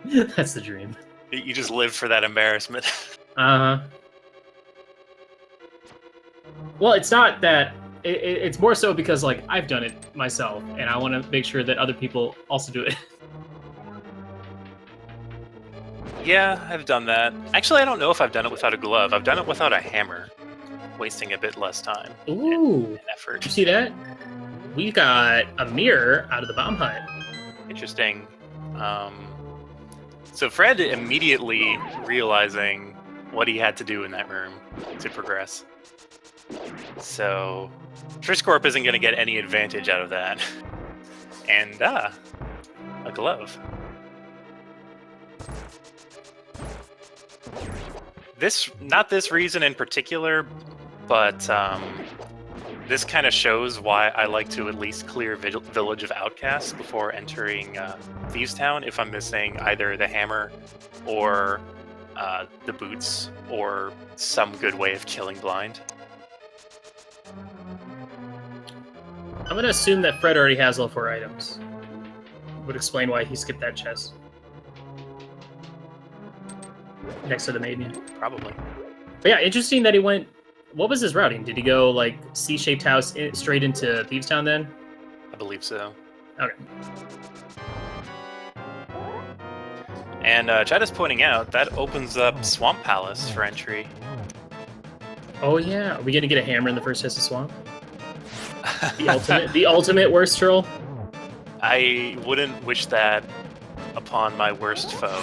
That's the dream. You just live for that embarrassment. Uh-huh. Well, it's not that. It's more so because, like, I've done it myself, and I want to make sure that other people also do it. Yeah, I've done that. Actually, I don't know if I've done it without a glove. I've done it without a hammer, wasting a bit less time. Ooh. And effort. Did you see that? We got a mirror out of the bomb hut. Interesting. So Fred immediately realizing what he had to do in that room to progress. So Trisscorp isn't going to get any advantage out of that. And, a glove. Not this reason in particular, but this kind of shows why I like to at least clear Village of Outcasts before entering Thieves Town if I'm missing either the hammer or the boots or some good way of killing blind. I'm going to assume that Fred already has all 4 items. Would explain why he skipped that chest. Next to the maiden. Probably. But yeah, interesting that he went... What was his routing? Did he go, like, C-shaped house straight into Thieves Town then? I believe so. Okay. And Chad is pointing out that opens up Swamp Palace for entry. Oh yeah, are we gonna get a hammer in the first test of Swamp? The ultimate worst troll? I wouldn't wish that upon my worst foe.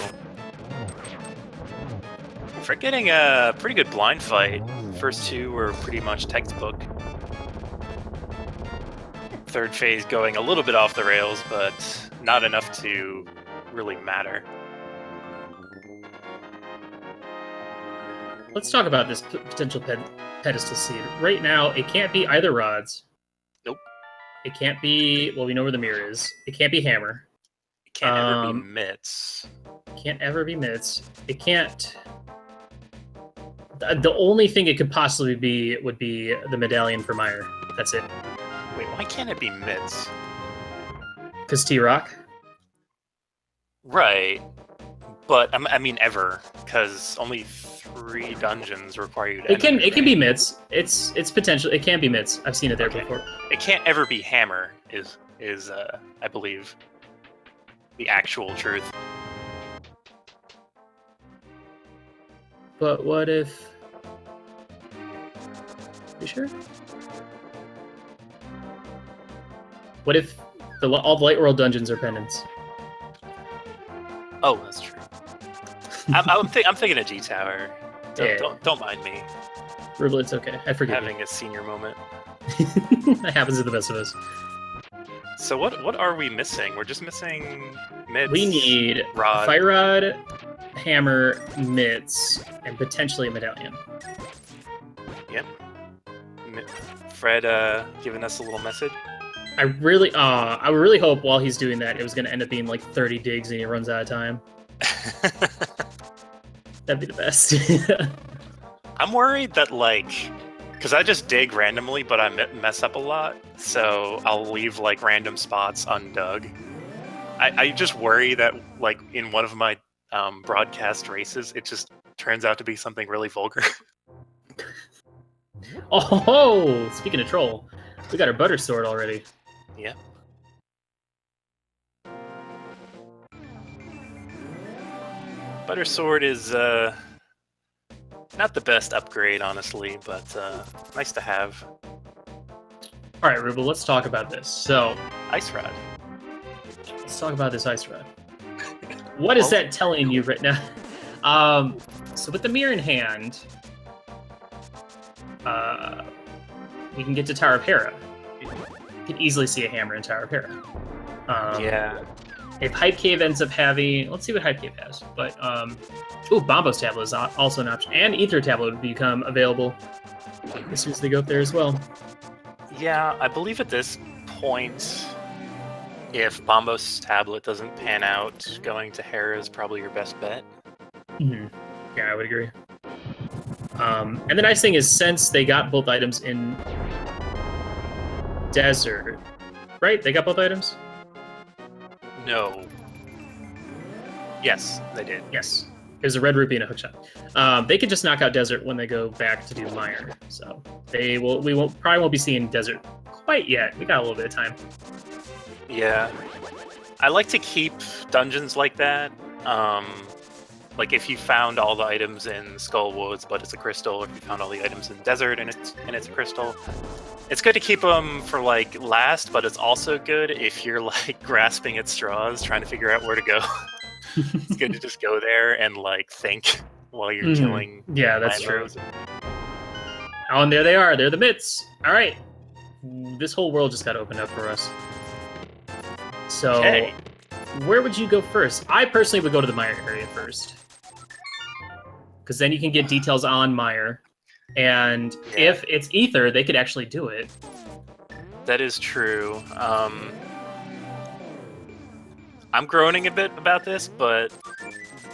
For getting a pretty good blind fight, first 2 were pretty much textbook. Third phase going a little bit off the rails, but not enough to really matter. Let's talk about this potential pedestal seed. Right now, it can't be either rods. Nope. It can't be, well, we know where the mirror is. It can't be hammer. It can't ever be mitts. Can't ever be mitts. It can't... The only thing it could possibly be would be the medallion for Meyer. That's it. Wait, why can't it be mitts? Because T-Rock? Right. But, I mean, ever. Because only 3 dungeons require you to It can be mitts. It's potential. It can be mitts. I've seen it there before. It can't ever be hammer, is I believe, the actual truth. But what if... You sure? What if all the Light World dungeons are pendants? Oh, that's true. I'm thinking of G Tower. Don't mind me. Rubel, it's okay. I forgive having a senior moment. That happens to the best of us. So what are we missing? We're just missing mitts. We need rod. Fire Rod, hammer, mitts, and potentially a medallion. Yep. Fred giving us a little message. I really hope while he's doing that, it was going to end up being like 30 digs and he runs out of time. That'd be the best. I'm worried that, like, because I just dig randomly, but I mess up a lot, so I'll leave, like, random spots undug. I just worry that, like, in one of my broadcast races, it just turns out to be something really vulgar. Oh, speaking of troll, we got our butter sword already. Yeah. Butter sword is not the best upgrade, honestly, but nice to have. All right, Rubel, let's talk about this. So, Ice Rod. Let's talk about this Ice Rod. What is that telling you right now? So with the mirror in hand, we can get to Tower of Hera. you could easily see a hammer in Tower of Hera. Yeah. If Hype Cave ends up having, let's see what Hype Cave has. But Bombo's Tablet is also an option, and Ether Tablet would become available as soon as they go up there as well. Yeah, I believe at this point, if Bombo's Tablet doesn't pan out, going to Hera is probably your best bet. Mm-hmm. Yeah, I would agree. And the nice thing is, since they got both items in Desert, right? They got both items? No. Yes, they did. Yes. It was a red rupee and a hookshot. They could just knock out Desert when they go back to do Mire. So we probably won't be seeing Desert quite yet. We got a little bit of time. Yeah. I like to keep dungeons like that. Like if you found all the items in Skull Woods, but it's a crystal, or if you found all the items in Desert and it's a crystal, it's good to keep them for like last. But it's also good if you're like grasping at straws, trying to figure out where to go. It's good to just go there and like think while you're killing. Yeah, that's true. Oh, and there they are. They're the mitts. All right, this whole world just got opened up for us. So, Where would you go first? I personally would go to the Mire area first, because then you can get details on Mire, and if it's Ether, they could actually do it. That is true. I'm groaning a bit about this, but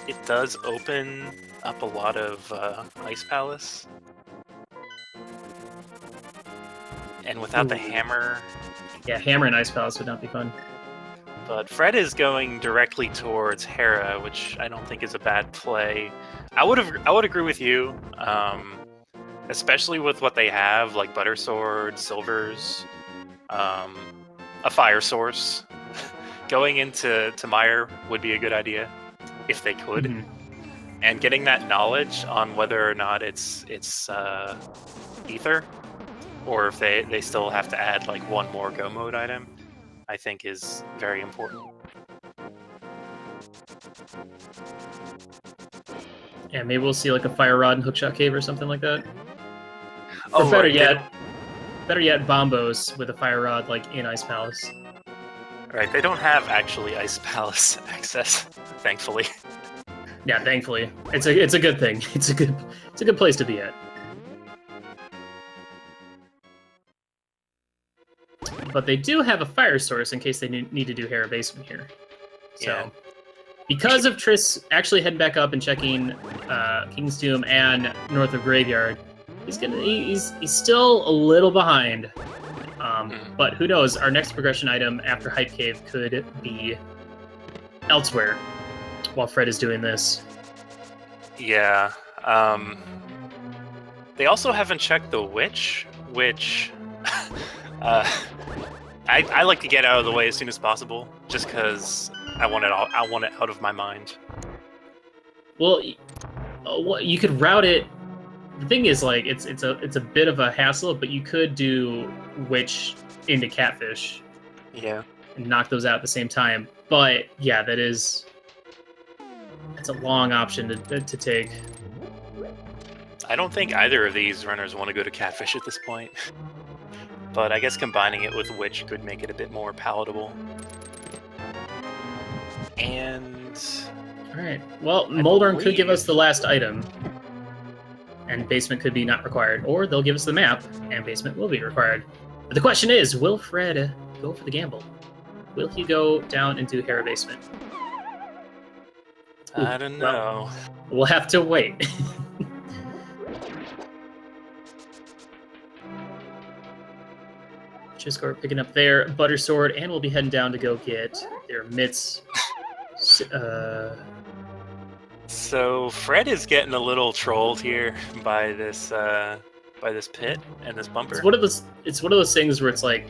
it does open up a lot of Ice Palace. And without the hammer... Yeah, hammer and Ice Palace would not be fun. But Fred is going directly towards Hera, which I don't think is a bad play. I would agree with you, especially with what they have, like Butter Sword, Silvers, a Fire Source. Going into Mire would be a good idea, if they could. And getting that knowledge on whether or not it's Ether, or if they still have to add like one more Go Mode item, I think is very important. Yeah, maybe we'll see like a Fire Rod and Hookshot Cave or something like that. Oh, or better yet, Bombos with a Fire Rod like in Ice Palace. Right, they don't have actually Ice Palace access, thankfully. Yeah, thankfully. It's a good thing. It's a good place to be at. But they do have a fire source in case they need to do Hera Basement here. So, because of Triss actually heading back up and checking King's Tomb and North of Graveyard, he's still a little behind. But who knows? Our next progression item after Hype Cave could be elsewhere while Fred is doing this. Yeah. They also haven't checked the Witch, which I like to get out of the way as soon as possible, just because I want it out of my mind. Well, you could route it. The thing is, like, it's a bit of a hassle, but you could do Witch into Catfish. Yeah. And knock those out at the same time. But yeah, that's a long option to take. I don't think either of these runners want to go to Catfish at this point. But I guess combining it with Witch could make it a bit more palatable. And... Alright, well, Moldorm could give us the last item. And Basement could be not required. Or they'll give us the map, and Basement will be required. But the question is, will Fred go for the gamble? Will he go down into Hera Basement? I don't know. We'll have to wait. Trisscorp picking up their Butter Sword, and we'll be heading down to go get their mitts. So Fred is getting a little trolled here by this pit and this bumper. It's one of those things where it's like,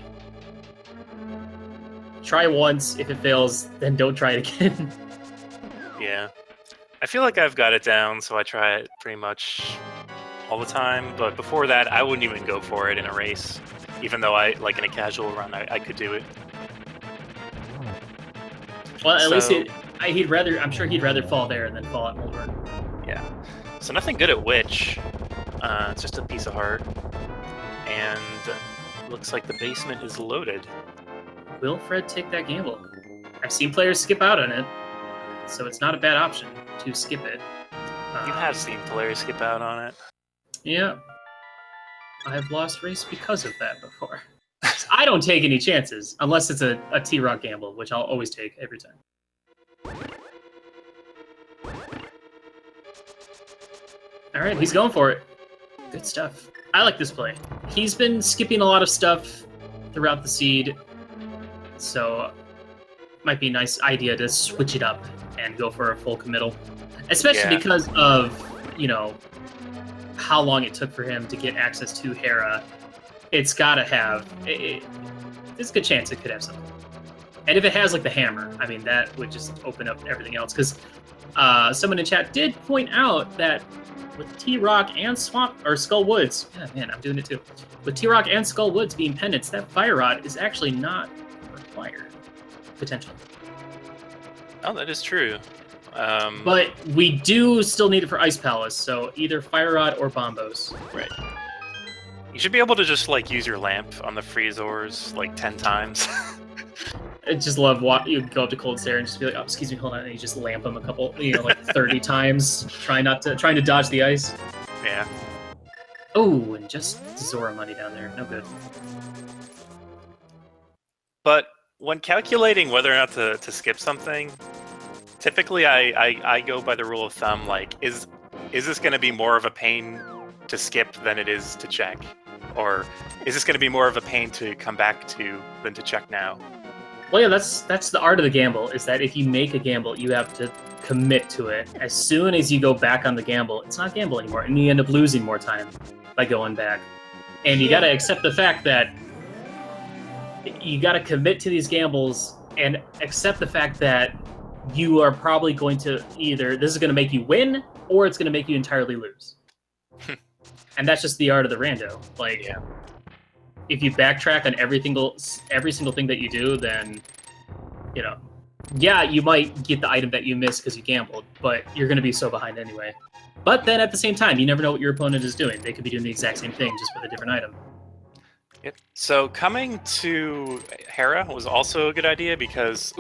try once. If it fails, then don't try it again. Yeah, I feel like I've got it down, so I try it pretty much all the time. But before that, I wouldn't even go for it in a race. Even though in a casual run, I could do it. Well, at least I'm sure he'd rather fall there than fall at Moldorm. Yeah. So nothing good at Witch. It's just a piece of heart. And looks like the basement is loaded. Will Fred take that gamble? I've seen players skip out on it, so it's not a bad option to skip it. You have seen players skip out on it. Yeah. I've lost race because of that before. I don't take any chances, unless it's a T-Rock gamble, which I'll always take every time. Alright, he's going for it. Good stuff. I like this play. He's been skipping a lot of stuff throughout the seed, so might be a nice idea to switch it up and go for a full committal. Especially because of, you know, how long it took for him to get access to Hera. It's gotta have... There's a good chance it could have something. And if it has, like, the hammer, I mean, that would just open up everything else. Because someone in chat did point out that with T-Rock and Skull Woods... Yeah, man, I'm doing it too. With T-Rock and Skull Woods being pendants, that Fire Rod is actually not required. Potentially. Oh, that is true. But we do still need it for Ice Palace, so either Fire Rod or Bombos. Right. You should be able to just, like, use your lamp on the Freezors, like, 10 times. I just love you go up to Cold Stare and just be like, oh, excuse me, hold on, and you just lamp him a couple, like 30 times, trying to dodge the ice. Yeah. Oh, and just Zora money down there, no good. But when calculating whether or not to skip something, typically I go by the rule of thumb, like, is this going to be more of a pain to skip than it is to check? Or is this going to be more of a pain to come back to than to check now? Well, yeah, that's the art of the gamble, is that if you make a gamble, you have to commit to it. As soon as you go back on the gamble, it's not a gamble anymore, and you end up losing more time by going back. And you gotta accept the fact that you gotta commit to these gambles and accept the fact that you are probably going to either, this is gonna make you win, or it's gonna make you entirely lose. And that's just the art of the rando. Like, Yeah. if you backtrack on every single thing that you do, then, yeah, you might get the item that you missed because you gambled, but you're going to be so behind anyway. But then at the same time, you never know what your opponent is doing. They could be doing the exact same thing, just with a different item. Yep. So coming to Hera was also a good idea because,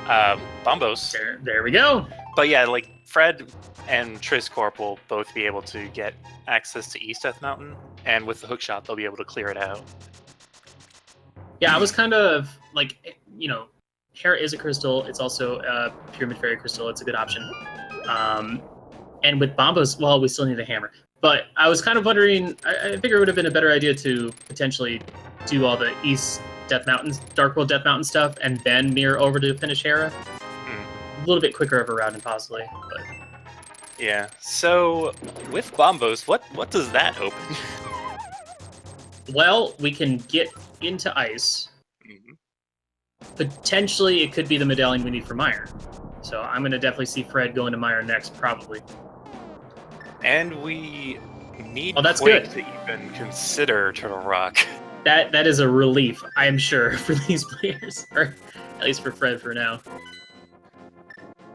Bombos. There we go. But yeah, like, Fred and Trisscorp will both be able to get access to East Death Mountain, and with the hookshot, they'll be able to clear it out. Yeah, I was kind of like, Hera is a crystal. It's also a Pyramid Fairy crystal. It's a good option. And with Bombos, well, we still need a hammer. But I was kind of wondering, I figure it would have been a better idea to potentially do all the East Death Mountains, Dark World Death Mountain stuff, and then mirror over to finish Hera. A little bit quicker of a route, possibly. But... Yeah. So with Bombos, what does that open? Well, we can get into ice. Mm-hmm. Potentially, it could be the medallion we need for Meyer. So I'm going to definitely see Fred going to Meyer next, probably. And we need that's Quake good. to even consider Turtle Rock. That is a relief, I am sure, for these players. Or at least for Fred for now.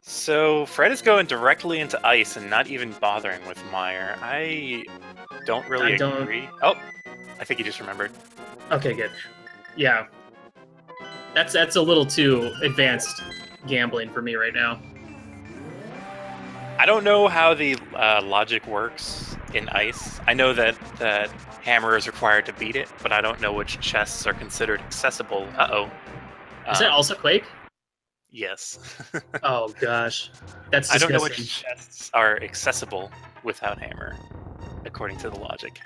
So Fred is going directly into ice and not even bothering with Meyer. I don't really agree. Oh, I think he just remembered. Okay, good. Yeah. That's a little too advanced gambling for me right now. I don't know how the logic works in ice. I know that hammer is required to beat it, but I don't know which chests are considered accessible. Uh-oh. Is that also Quake? Yes. Oh, gosh. That's disgusting. I don't know which chests are accessible without hammer, according to the logic.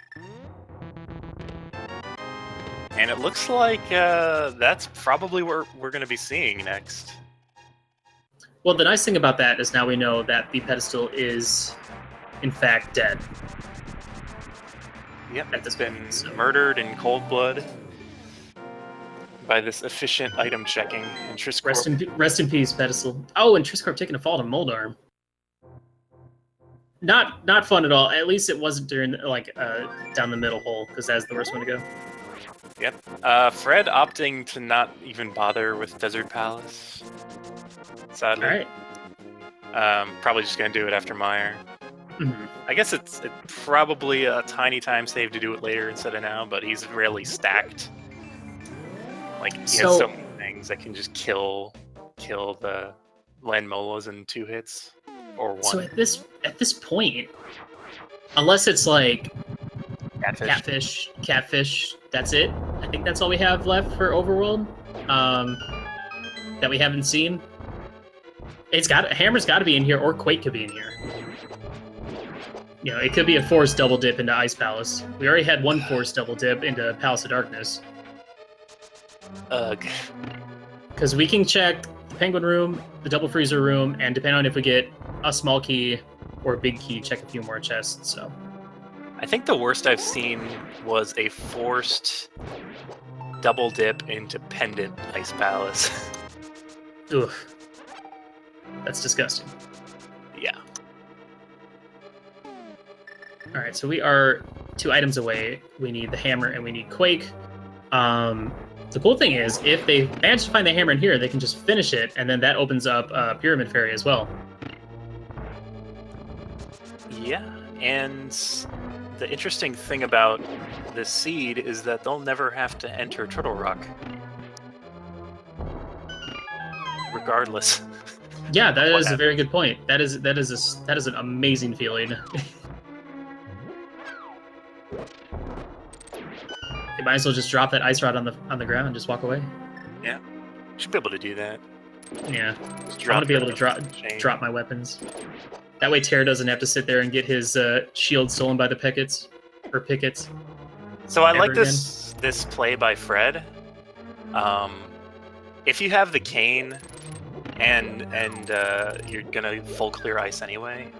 And it looks like that's probably what we're going to be seeing next. Well, the nice thing about that is now we know that the pedestal is, in fact, dead. Yep, it's been murdered in cold blood by this efficient item checking. And Trisscorp... Rest in peace, pedestal. Oh, and Trisscorp taking a fall to Moldarm. Not fun at all. At least it wasn't during down the middle hole, because that's the worst one to go. Yep. Fred opting to not even bother with Desert Palace. Sadly. All right. Probably just gonna do it after Meyer. Mhm. I guess it's probably a tiny time save to do it later instead of now, but he's really stacked. Like he has so So many things that can just kill the Landmolas in 2 hits or 1. so at this point, unless it's like catfish, that's it. I think that's all we have left for Overworld. That we haven't seen. Hammer's got to be in here, or Quake could be in here. You know, it could be a forced double dip into Ice Palace. We already had one forced double dip into Palace of Darkness. Ugh. Because we can check the Penguin Room, the Double Freezer Room, and depending on if we get a small key or a big key, check a few more chests. So I think the worst I've seen was a forced double dip into Pendant Ice Palace. ugh, that's disgusting. Yeah. All right, so we are 2 items away. We need the hammer and we need Quake. The cool thing is, if they manage to find the hammer in here, they can just finish it, and then that opens up Pyramid Fairy as well. Yeah, and the interesting thing about this seed is that they'll never have to enter Turtle Rock. Regardless. Yeah, that is a very good point. That is an amazing feeling. You might as well just drop that ice rod on the ground and just walk away. Yeah, should be able to do that. Yeah, I want to be able to drop my weapons. That way, Terra doesn't have to sit there and get his shield stolen by the pickets. So I like this play by Fred. If you have the cane and you're gonna full clear ice anyway,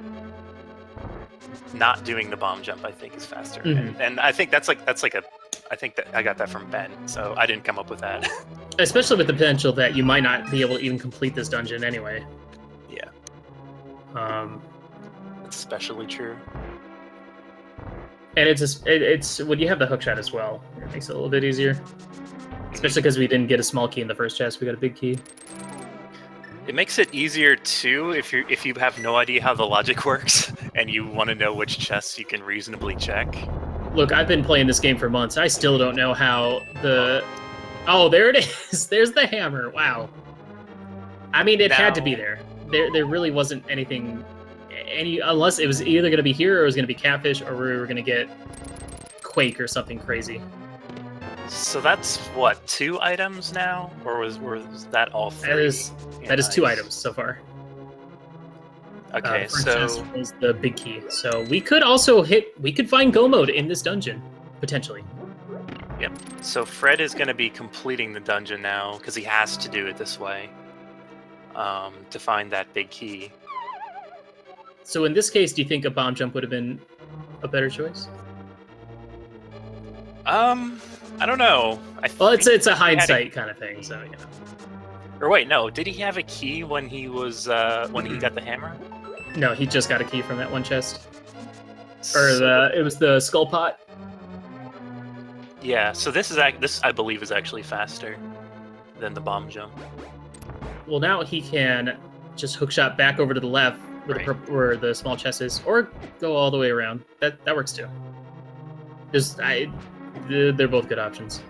not doing the bomb jump I think is faster. Mm-hmm. And I think that's like I think that I got that from Ben, so I didn't come up with that. Especially with the potential that you might not be able to even complete this dungeon anyway. Yeah. That's especially true. And it's when you have the hookshot as well, it makes it a little bit easier. Especially because we didn't get a small key in the first chest, we got a big key. It makes it easier too if you have no idea how the logic works and you want to know which chests you can reasonably check. Look, I've been playing this game for months. I still don't know how the... Oh, there it is. There's the hammer. Wow. I mean, it had to be there. There really wasn't anything... unless it was either going to be here or it was going to be Catfish or we were going to get Quake or something crazy. So that's, what, 2 items now? Or was that all 3? That is 2 items so far. Okay, first so chest is the big key. So we could also find Go mode in this dungeon, potentially. Yep. So Fred is going to be completing the dungeon now because he has to do it this way to find that big key. So in this case, do you think a bomb jump would have been a better choice? I don't know. Well, it's a hindsight kind of thing, so you know. Or wait, no. Did he have a key when he was when he got the hammer? No, he just got a key from that one chest. Or it was the skull pot. Yeah. So this I believe is actually faster than the bomb jump. Well, now he can just hookshot back over to the left where the small chest is, or go all the way around. That works too. They're both good options.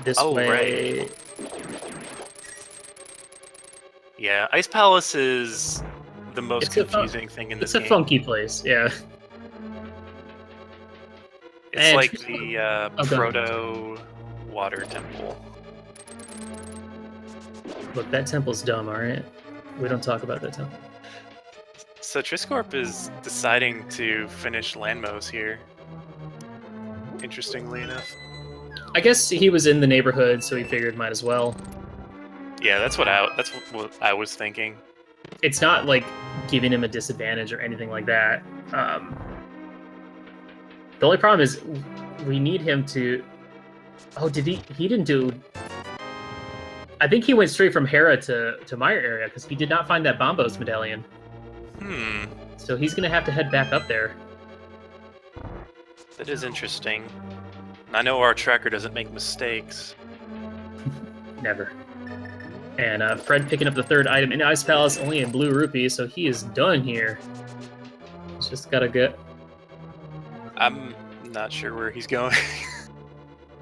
This way. Right. Yeah, Ice Palace is the most confusing thing in this game. It's a funky place, yeah. It's like the proto water temple. Look, that temple's dumb, alright? We don't talk about that temple. So Trisscorp is deciding to finish Landmos here. Interestingly enough. I guess he was in the neighborhood, so he figured might as well. Yeah, that's what I was thinking. It's not like giving him a disadvantage or anything like that. The only problem is we need him to... Oh, did he didn't do... I think he went straight from Hera to my area, because he did not find that Bombos medallion. So he's going to have to head back up there. That is interesting. I know our tracker doesn't make mistakes. Never. And Fred picking up the third item in Ice Palace, only a blue rupee, so he is done here. He's just gotta get... I'm not sure where he's going.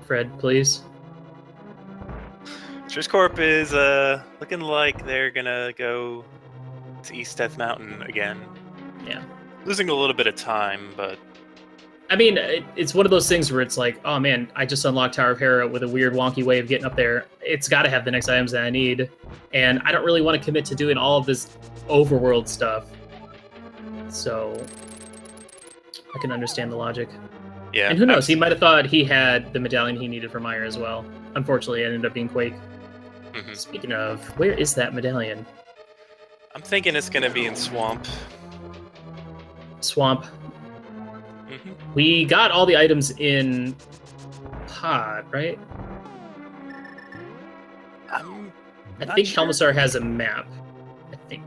Fred, please. Trisscorp is looking like they're gonna go to East Death Mountain again. Yeah. Losing a little bit of time, but... I mean, it's one of those things where it's like, oh man, I just unlocked Tower of Hera with a weird wonky way of getting up there. It's got to have the next items that I need. And I don't really want to commit to doing all of this overworld stuff. So I can understand the logic. Yeah. And who knows, he might have thought he had the medallion he needed for Meyer as well. Unfortunately, it ended up being Quake. Mm-hmm. Speaking of, where is that medallion? I'm thinking it's going to be in Swamp. Swamp. Mm-hmm. We got all the items in Pod, right? I think sure. Helmasar has a map. I think.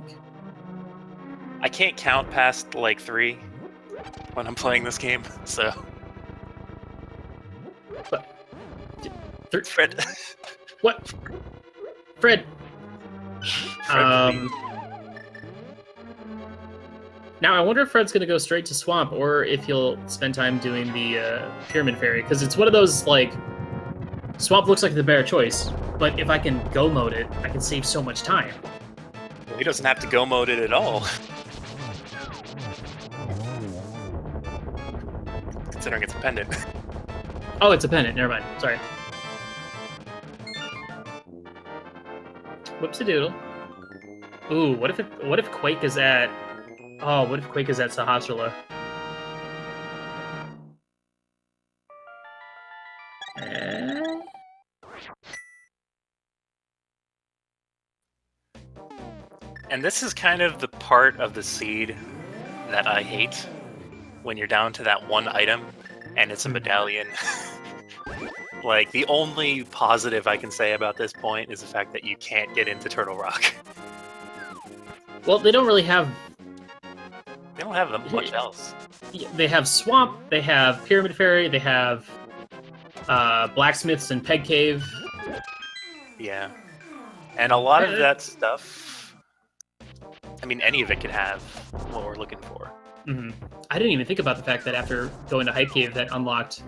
I can't count past like 3 when I'm playing this game, so. But Fred. What? Fred. Now I wonder if Fred's gonna go straight to Swamp, or if he'll spend time doing the Pyramid Fairy, because it's one of those like Swamp looks like the better choice, but if I can go mode it, I can save so much time. Well, he doesn't have to go mode it at all. Considering it's a pendant. Oh, it's a pendant. Never mind. Sorry. Whoops-a-doodle. Ooh, what if Quake is at... Oh, what if Quake is at Sahasrara? And this is kind of the part of the seed that I hate, when you're down to that one item, and it's a medallion. Like, the only positive I can say about this point is the fact that you can't get into Turtle Rock. Well, they don't really have... They don't have much else. They have Swamp, they have Pyramid Fairy, they have Blacksmiths and Peg Cave. Yeah. And a lot of that stuff... I mean, any of it could have what we're looking for. Mm-hmm. I didn't even think about the fact that after going to Hype Cave, that unlocked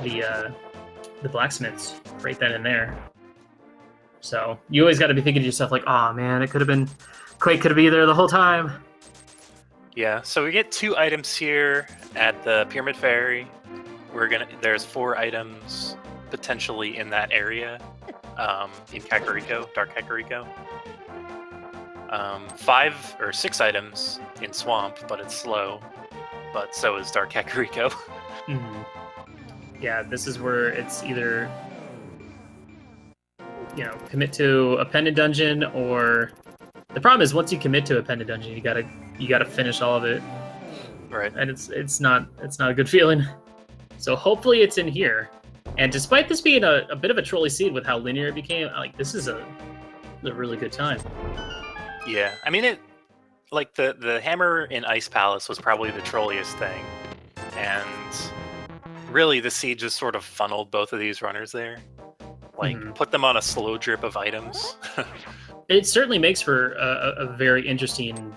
the Blacksmiths right then and there. So you always got to be thinking to yourself like, oh man, it could have been... Quake could be there the whole time. Yeah, so we get 2 items here at the Pyramid Fairy. There's 4 items potentially in that area, in Kakariko, Dark Kakariko. 5 or 6 items in Swamp, but it's slow. But so is Dark Kakariko. Mm-hmm. Yeah, this is where it's either, commit to a pendant dungeon, or the problem is once you commit to a pendant dungeon, you gotta finish all of it. Right. And it's not a good feeling. So hopefully it's in here. And despite this being a bit of a trolley seed with how linear it became, like this is a really good time. Yeah, I mean the hammer in Ice Palace was probably the trolliest thing, and really the seed just sort of funneled both of these runners there, like put them on a slow drip of items. It certainly makes for a very interesting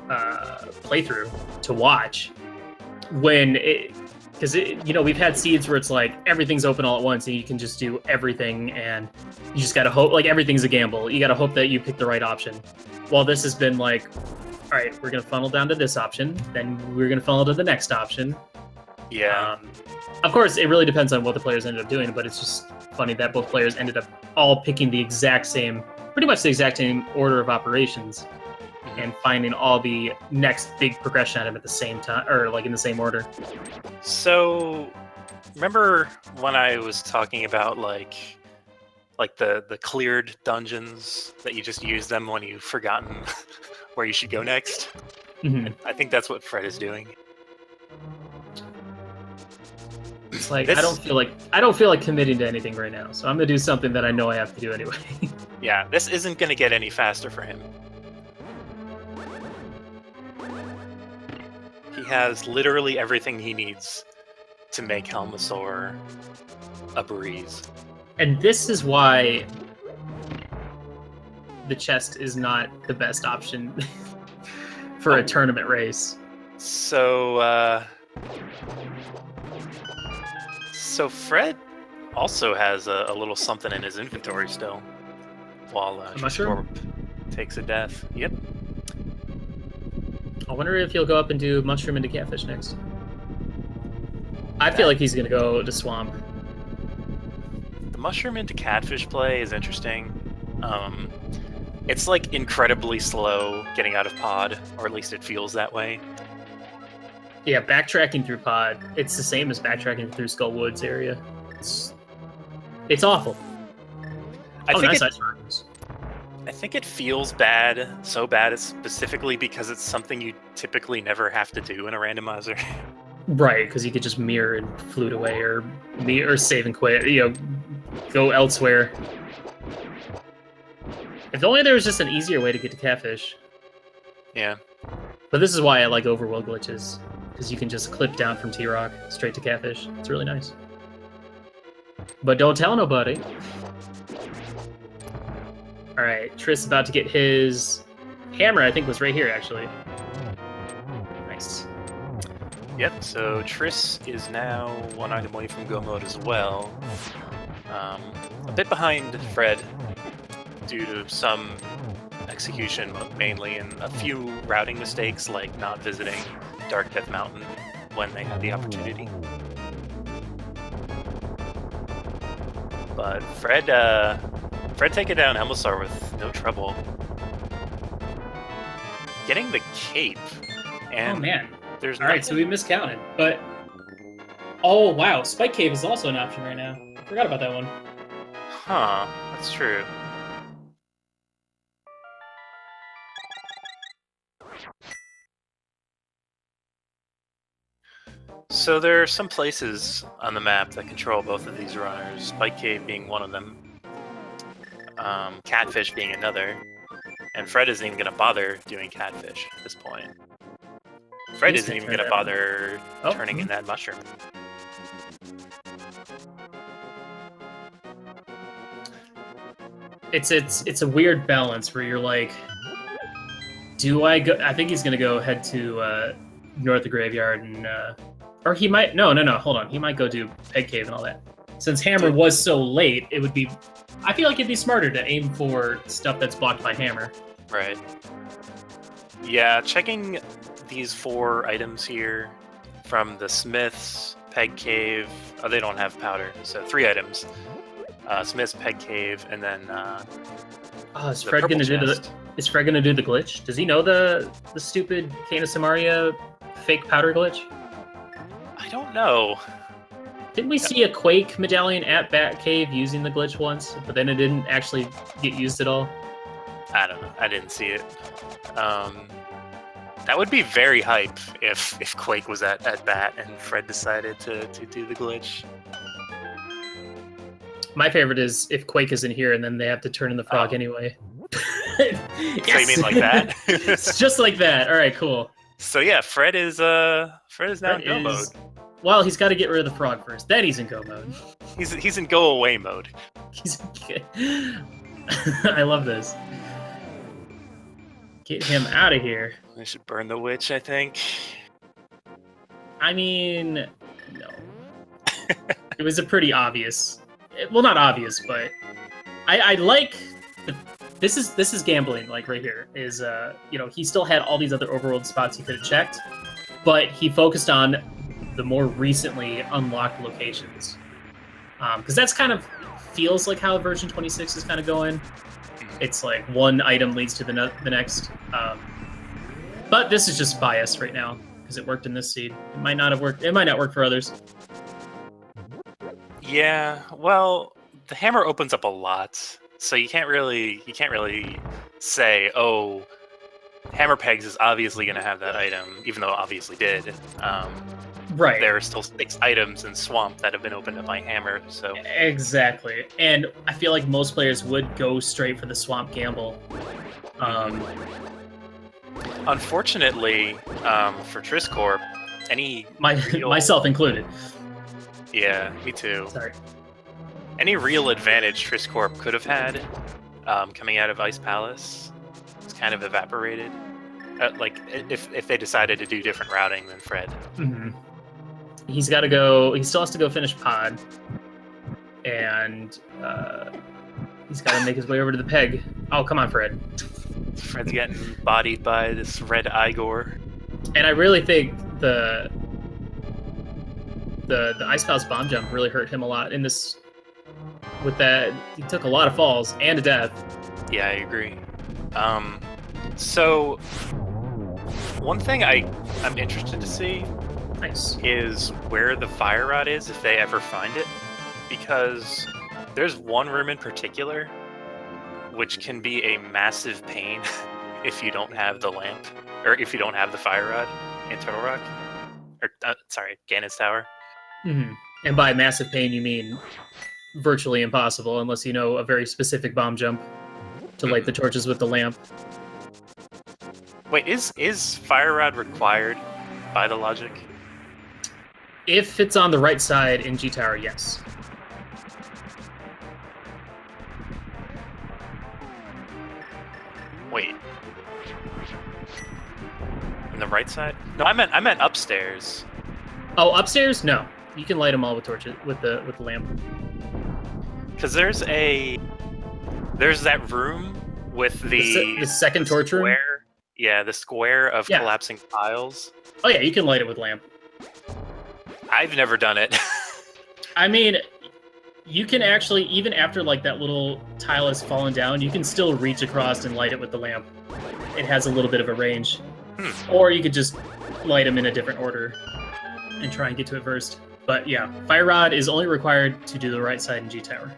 playthrough to watch because we've had seeds where it's like everything's open all at once and you can just do everything, and you just gotta hope, like everything's a gamble. You gotta hope that you pick the right option. While this has been like, all right, we're gonna funnel down to this option, then we're gonna funnel to the next option. Yeah. Of course, it really depends on what the players ended up doing, but it's just funny that both players ended up all picking pretty much the exact same order of operations, and finding all the next big progression item at the same time, or like in the same order. So, remember when I was talking about like the cleared dungeons that you just use them when you've forgotten where you should go next? Mm-hmm. I think that's what Fred is doing. It's like I don't feel like committing to anything right now, so I'm gonna do something that I know I have to do anyway. Yeah, this isn't gonna get any faster for him. He has literally everything he needs to make Helmasaur a breeze. And this is why the chest is not the best option for a tournament race. So, so Fred also has a little something in his inventory still, while mushroom takes a death. Yep. I wonder if he'll go up and do mushroom into catfish next. I feel like he's gonna go to swamp. The mushroom into catfish play is interesting. It's like incredibly slow getting out of pod, or at least it feels that way. Yeah, backtracking through pod, it's the same as backtracking through Skull Woods area. It's awful. I think nice. I think it feels bad, so bad it's specifically because it's something you typically never have to do in a randomizer. Right, because you could just mirror and flute away, or save and quit, go elsewhere. If only there was just an easier way to get to catfish. Yeah. But this is why I like overworld glitches, because you can just clip down from T-Rock straight to catfish. It's really nice. But don't tell nobody. Alright, Triss about to get his hammer, I think was right here, actually. Nice. Yep, so Triss is now one item away from go mode as well. A bit behind Fred due to some execution mainly, and a few routing mistakes like not visiting Dark Death Mountain when they had the opportunity. But Fred taking down Elmasar with no trouble. Getting the cape, and oh man. There's Alright, so we miscounted, but... Oh, wow, Spike Cave is also an option right now. I forgot about that one. Huh, that's true. So there are some places on the map that control both of these runners, Spike Cave being one of them, Catfish being another, and Fred isn't even going to bother doing Catfish at this point. Fred isn't even going to bother turning in that mushroom. It's a weird balance where you're like, do I go? I think he's going to go head to north of the graveyard, and or he might no, hold on, he might go do Peg Cave and all that. Since Hammer was so late, it would be. I feel like it'd be smarter to aim for stuff that's blocked by Hammer. Right. Yeah, checking these 4 items here from the Smiths, Peg Cave. Oh, they don't have powder, so 3 items. Smiths, Peg Cave, and then. Is Fred gonna do the glitch? Does he know the stupid Cane of Samaria fake powder glitch? I don't know. Didn't we see a Quake medallion at Batcave using the glitch once, but then it didn't actually get used at all? I don't know. I didn't see it. That would be very hype if Quake was at Bat and Fred decided to do the glitch. My favorite is if Quake is in here and then they have to turn in the frog anyway. Yes! So you mean like that? It's just like that. All right, cool. So yeah, Fred is now in go mode. Well, he's got to get rid of the frog first. Then he's in go mode. He's in go away mode. I love this. Get him out of here. I should burn the witch, I think. I mean, no. It was a pretty obvious. Well, not obvious, but I like. This is gambling. Like right here is he still had all these other overworld spots he could have checked, but he focused on the more recently unlocked locations. Because that's kind of feels like how version 26 is kind of going. It's like one item leads to the next. But this is just bias right now because it worked in this seed. It might not have worked. It might not work for others. Yeah, well, the hammer opens up a lot, so you can't really say, oh, hammer pegs is obviously going to have that item, even though it obviously did. Right. There are still 6 items in Swamp that have been opened up by hammer, so... Exactly. And I feel like most players would go straight for the Swamp gamble. Unfortunately, for Trisscorp, myself included. Yeah, me too. Sorry. any real advantage Trisscorp could have had coming out of Ice Palace is kind of evaporated. Like if they decided to do different routing than Fred. Mm-hmm. He's got to go. He still has to go finish Pod, and he's got to make his way over to the peg. Oh, come on, Fred. Fred's getting bodied by this red Igor. And I really think the Ice Palace bomb jump really hurt him a lot in this. With that, he took a lot of falls and a death. Yeah, I agree. So one thing I'm interested to see is where the fire rod is if they ever find it, because there's one room in particular which can be a massive pain if you don't have the lamp, or if you don't have the fire rod in Turtle Rock, or Ganon's Tower. Mm-hmm. And by massive pain, you mean virtually impossible, unless you know a very specific bomb jump to light the torches with the lamp. Wait, is fire rod required by the logic? If it's on the right side in G Tower, yes. Wait. On the right side? No, I meant upstairs. Oh, upstairs? No. You can light them all with torches with the lamp. Because there's that room with the second torch room? Yeah, the square of collapsing tiles. Oh yeah, you can light it with lamp. I've never done it. I mean, you can actually, even after like that little tile has fallen down, you can still reach across and light it with the lamp. It has a little bit of a range. Or you could just light them in a different order and try and get to it first. But yeah, fire rod is only required to do the right side in G Tower.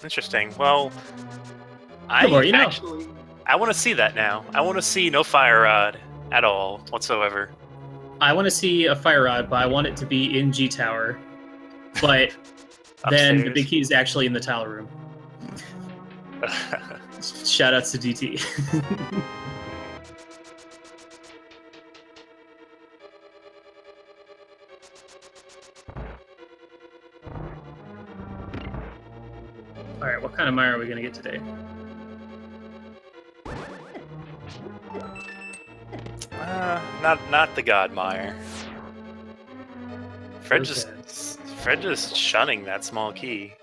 Interesting. Well, I want to see that now. I want to see no fire rod at all whatsoever. I want to see a fire rod, but I want it to be in G Tower. But then the big key is actually in the tile room. Shoutouts to DT. All right, what kind of mire are we going to get today? Not the God Mire. Fred just shunning that small key.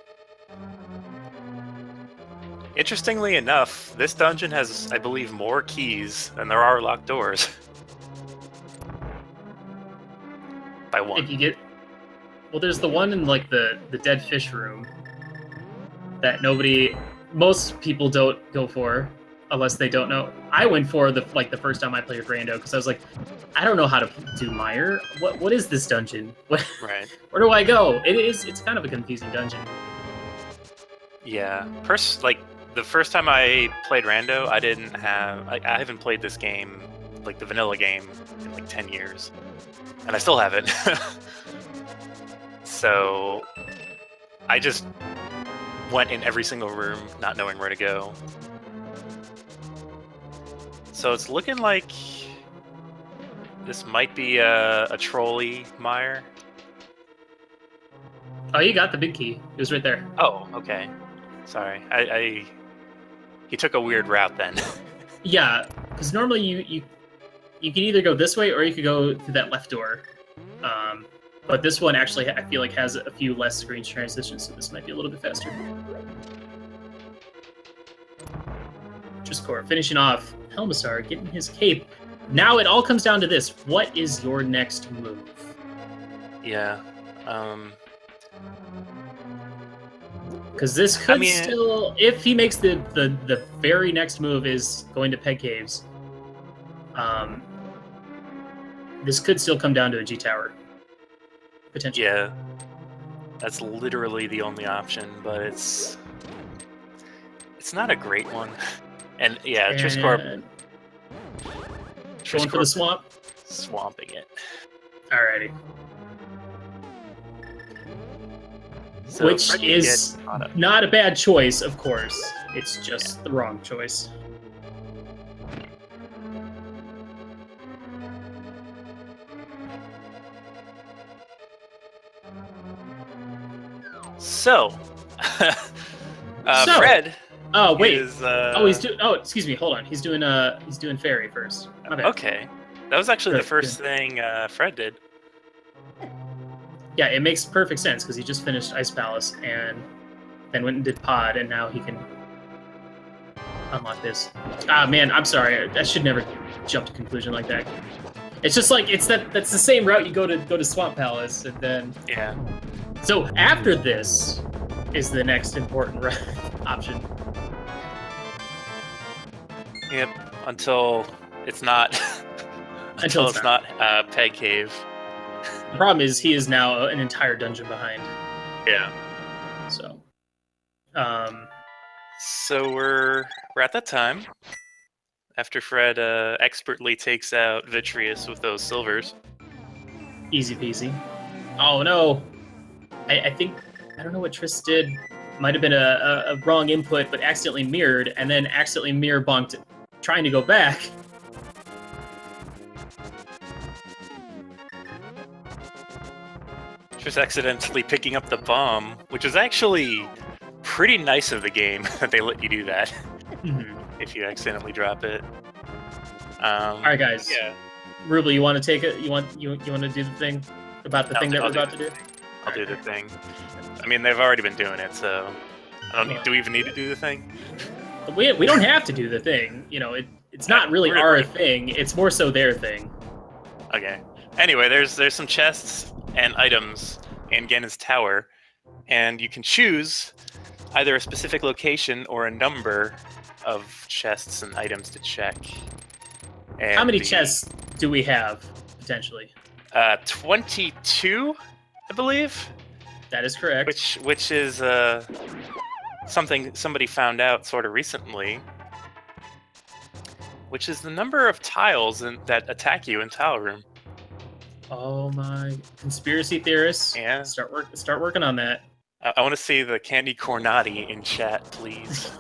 Interestingly enough, this dungeon has, I believe, more keys than there are locked doors. By one. If you get, well, there's the one in like the dead fish room that most people don't go for unless they don't know. I went for the first time I played Rando because I was like, I don't know how to do mire. What is this dungeon? Right. Where do I go? It's kind of a confusing dungeon. Yeah. The first time I played Rando, I haven't played this game, like the vanilla game, in like 10 years. And I still haven't. So I just went in every single room, not knowing where to go. So it's looking like this might be a trolley mire. Oh, you got the big key. It was right there. Oh, okay. Sorry. He took a weird route then. Yeah, because normally you can either go this way or you could go through that left door. But this one actually, I feel like, has a few less screen transitions, so this might be a little bit faster. Trisscorp finishing off Helmassar, getting his cape. Now it all comes down to this. What is your next move? Yeah. Because this could still, if he makes the very next move is going to Peg Caves, this could still come down to a G Tower. Potentially. Yeah. That's literally the only option, but it's not a great one. And yeah, Trisscorp going for the swamp? Swamping it. Alrighty. So which is not a bad choice, of course. It's just the wrong choice. So, So- Fred. Oh wait. Is, He's doing. Oh, excuse me. Hold on. He's doing fairy first. My bad. Okay, that was actually the Good, first thing Fred did. Yeah, it makes perfect sense because he just finished Ice Palace and then went and did Pod, and now he can unlock this. Ah, man, I'm sorry. I should never jump to conclusion like that. It's just like that's the same route you go to Swamp Palace, and then Yeah. so after this is the next important option. Yep. Until it's not. Until it's not Peg Cave. The problem is he is now an entire dungeon behind. Yeah. So, So we're at that time. After Fred expertly takes out Vitreous with those silvers. easy peasy. Oh no! I think I don't know what Triss did. Might have been a wrong input, but accidentally mirrored, and then accidentally mirror bonked, trying to go back. Just accidentally picking up the bomb, which is actually pretty nice of the game that they let you do that if you accidentally drop it. All right, guys. Yeah. Ruble, you want to take it? You want to do the thing about the thing that we're about to do? I'll do the thing. I mean, they've already been doing it, so I don't need. Do we even need to do the thing? We don't have to do the thing. You know, it's not really our thing. It's more so their thing. Okay. Anyway, there's some chests and items in Ganon's tower, and you can choose either a specific location or a number of chests and items to check. And how many chests do we have potentially? 22, I believe. That is correct. Which is something somebody found out sort of recently, which is the number of tiles that attack you in Tile Room. Oh my! Conspiracy theorists. Yeah. Start working on that. I want to see the Candy Cornati in chat, please.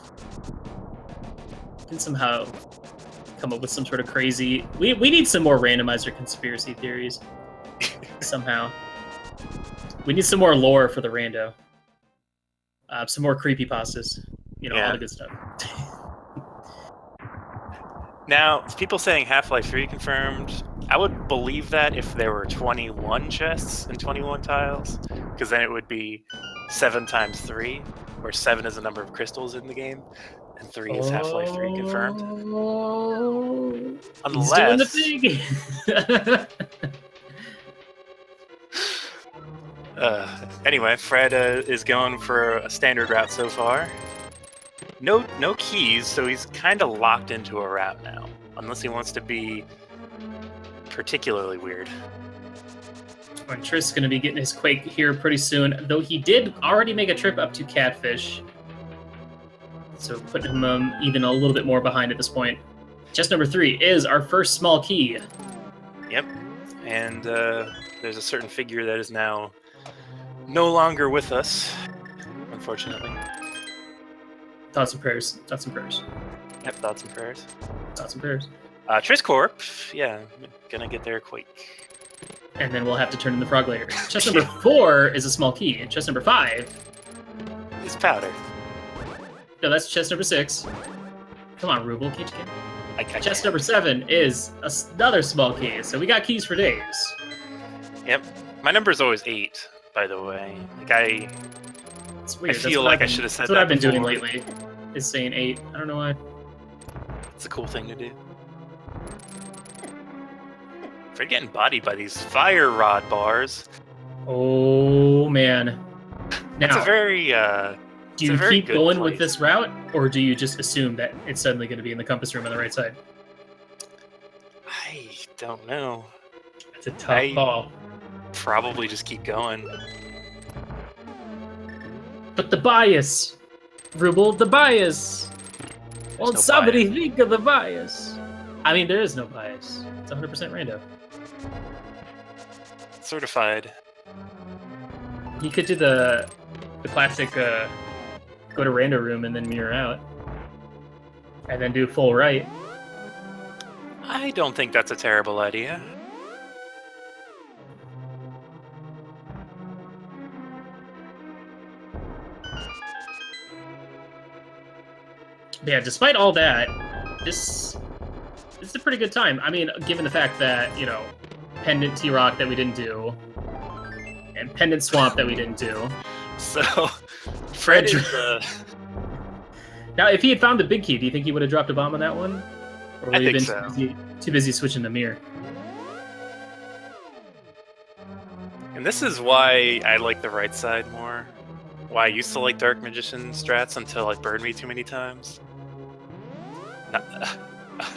Can somehow come up with some sort of crazy. We need some more randomizer conspiracy theories. Somehow. We need some more lore for the rando. Some more creepypastas. You know, all the good stuff. Now, people saying Half-Life 3 confirmed. I would believe that if there were 21 chests and 21 tiles, because then it would be 7 times 3, where 7 is the number of crystals in the game, and 3 is Half-Life 3 confirmed. Unless... He's doing the thing! Anyway, Fred is going for a standard route so far. No keys, so he's kind of locked into a route now, unless he wants to be particularly weird. And Triss is going to be getting his Quake here pretty soon, though he did already make a trip up to Catfish. So putting him even a little bit more behind at this point. Chest number 3 is our first small key. Yep, and there's a certain figure that is now no longer with us, unfortunately. Thoughts and prayers. Thoughts and prayers. Yep, thoughts and prayers. Thoughts and prayers. Trisscorp, yeah, gonna get their Quake. And then we'll have to turn in the frog layer. Chest number 4 is a small key. And chest number 5 is powder. No, that's chest number 6. Come on, Ruble, can't you get it? Chest number 7 is another small key. So we got keys for days. Yep, my number's always 8, by the way. Like it's weird. I feel like I should have said that. That's what I've been doing lately. Is saying 8. I don't know why. It's a cool thing to do. Fred getting bodied by these fire rod bars. Oh man! Now, it's a very. Do you keep going with this route, or do you just assume that it's suddenly going to be in the compass room on the right side? I don't know. It's a tough call. Probably just keep going. But the bias, Ruble, the bias. Won't somebody think of the bias? I mean, there is no bias. It's 100% rando. Certified. You could do the classic go to rando room and then mirror out. And then do full right. I don't think that's a terrible idea. Yeah, despite all that, this is a pretty good time. I mean, given the fact that, you know, Pendant T-Rock that we didn't do, and Pendant Swamp that we didn't do. So, Fred is... Now, if he had found the big key, do you think he would have dropped a bomb on that one? Or would I he think have so. been too busy switching the mirror? And this is why I like the right side more. Why I used to like Dark Magician strats until it burned me too many times.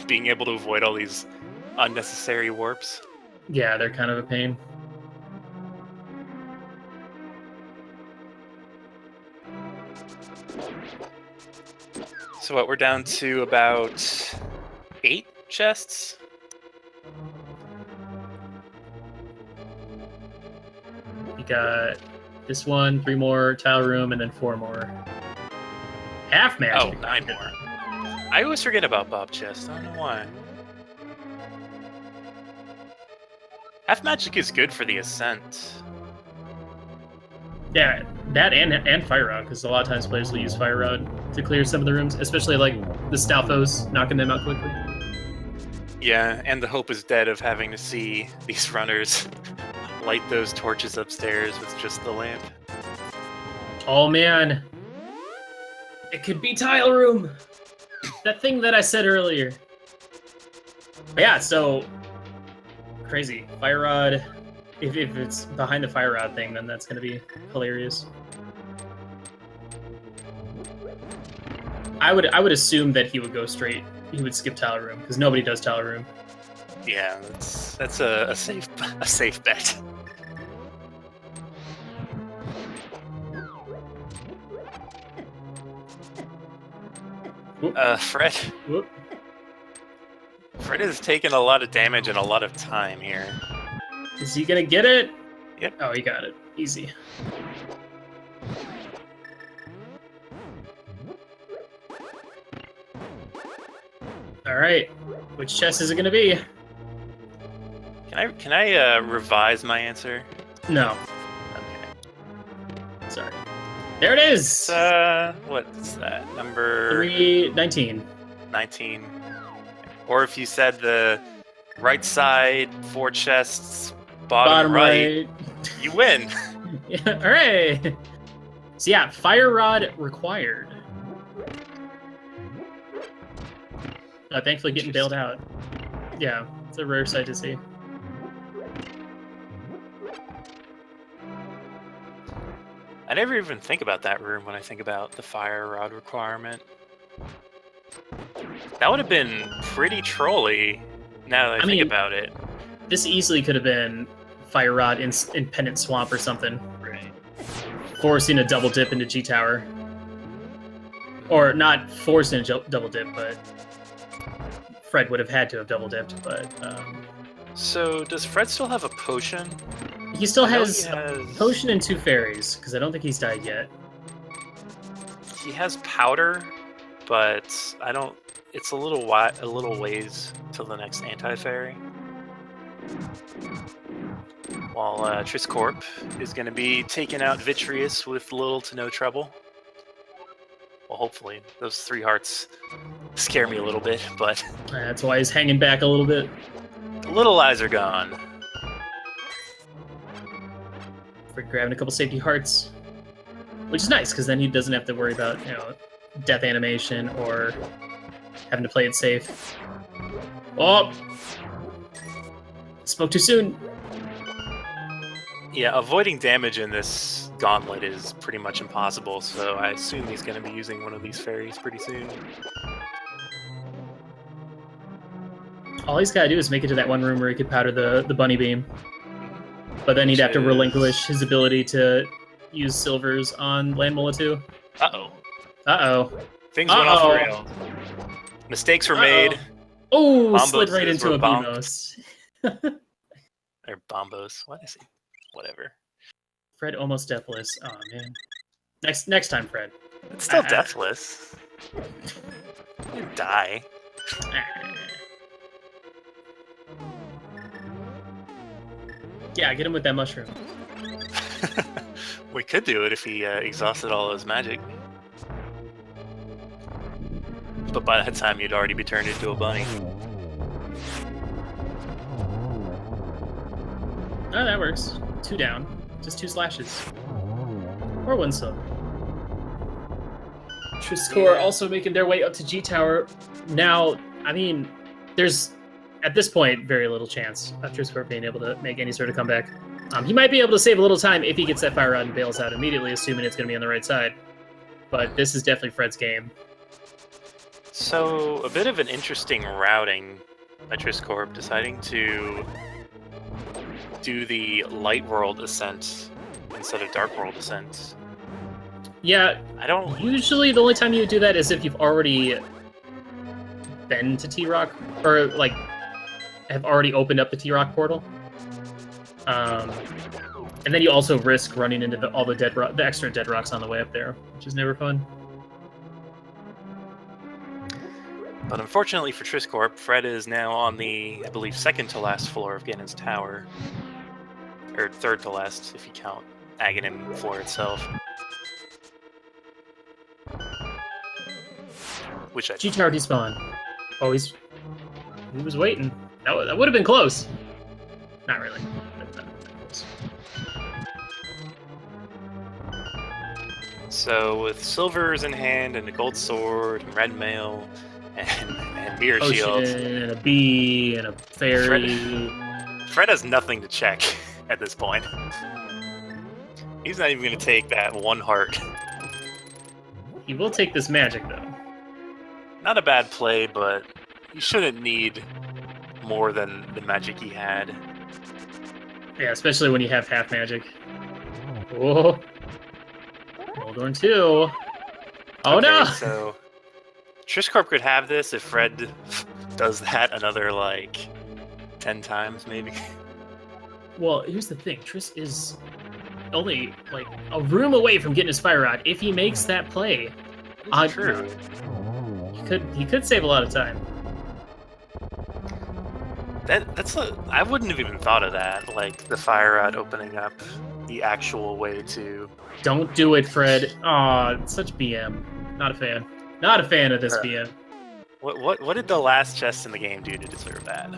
Being able to avoid all these unnecessary warps. Yeah, they're kind of a pain. So what, we're down to about 8 chests? You got this one, 3 more tile room, and then 4 more. Half magic. Oh, 9 more. I always forget about Bob Chest. I don't know why. Half magic is good for the ascent. Yeah, that and Fire Rod, because a lot of times players will use Fire Rod to clear some of the rooms, especially like the Stalfos, knocking them out quickly. Yeah, and the hope is dead of having to see these runners light those torches upstairs with just the lamp. Oh man, it could be tile room. That thing that I said earlier. But yeah, so crazy Fire Rod. If it's behind the Fire Rod thing, then that's going to be hilarious. I would assume that he would go straight. He would skip tile room because nobody does tile room. Yeah, that's a safe bet. Fred. Whoop. Fred has taken a lot of damage and a lot of time here. Is he gonna get it? Yep. Oh, he got it. Easy. All right. Which chest is it gonna be? Can I revise my answer? No. Okay. Sorry. There it is. What's that? Number 319. 19. Or if you said the right side, 4 chests, bottom right, you win. Yeah, all right. So yeah, Fire Rod required. Thankfully getting bailed out. Yeah, it's a rare sight to see. I never even think about that room when I think about the Fire Rod requirement. That would have been pretty trolly, now that I think about it. This easily could have been Fire Rod in Pendant Swamp or something. Right. Forcing a double dip into G Tower. Or not forcing a double dip, but Fred would have had to have double dipped, but... So, does Fred still have a potion? He still has a potion and 2 fairies, because I don't think he's died yet. He has powder, but I don't... It's a little ways till the next anti-fairy. While Trisscorp is going to be taking out Vitreous with little to no trouble. Well, hopefully. Those 3 hearts scare me a little bit, but... That's why he's hanging back a little bit. The little eyes are gone. For grabbing a couple safety hearts. Which is nice, because then he doesn't have to worry about, you know, death animation or having to play it safe. Oh! Spoke too soon. Yeah, avoiding damage in this gauntlet is pretty much impossible, so I assume he's going to be using one of these fairies pretty soon. All he's got to do is make it to that one room where he could powder the bunny beam. But then he'd have to relinquish his ability to use silvers on Landmola 2. Uh-oh. Uh-oh. Things went off the rails. Mistakes were made. Oh, slid right into a Beamos. Or Bombos. What is it? Whatever. Fred almost deathless. Oh, man. Next time, Fred. It's still deathless. You die. Yeah, get him with that mushroom. We could do it if he exhausted all his magic. but by that time you'd already be turned into a bunny. Oh, that works. 2 down. Just 2 slashes. Or 1 silver. Trisscorp also making their way up to G Tower. Now, I mean, there's, at this point, very little chance of Trisscorp being able to make any sort of comeback. He might be able to save a little time if he gets that fire rod and bails out immediately, assuming it's going to be on the right side. But this is definitely Fred's game. So, a bit of an interesting routing by Trisscorp, deciding to do the light world ascent instead of dark world ascent. Yeah, I don't... Usually the only time you would do that is if you've already been to T-Rock, or, like, have already opened up the T-Rock portal. And then you also risk running into all the extra dead rocks on the way up there, which is never fun. But unfortunately for Trisscorp, Fred is now on the, I believe, second to last floor of Ganon's tower. Or third to last, if you count Aghanim floor itself. Which I... G-Tower despawn. Oh, he was waiting. That would have been close. Not really. But not close. So, with silvers in hand, and a gold sword, and red mail, and mirror shields... and a bee, and a fairy... Fred has nothing to check at this point. He's not even going to take that 1 heart. He will take this magic, though. Not a bad play, but you shouldn't need more than the magic he had. Yeah, especially when you have half magic. Whoa. Goldorn 2. Oh, okay, no! So, Trisscorp could have this if Fred does that another, like, 10 times, maybe. Well, here's the thing. Triss is only, like, a room away from getting his fire rod. If he makes that play, True. He could save a lot of time. I wouldn't have even thought of that, like, the fire rod opening up the actual way to... Don't do it, Fred. Aw, such BM. Not a fan. Not a fan of this BM. What did the last chest in the game do to deserve that?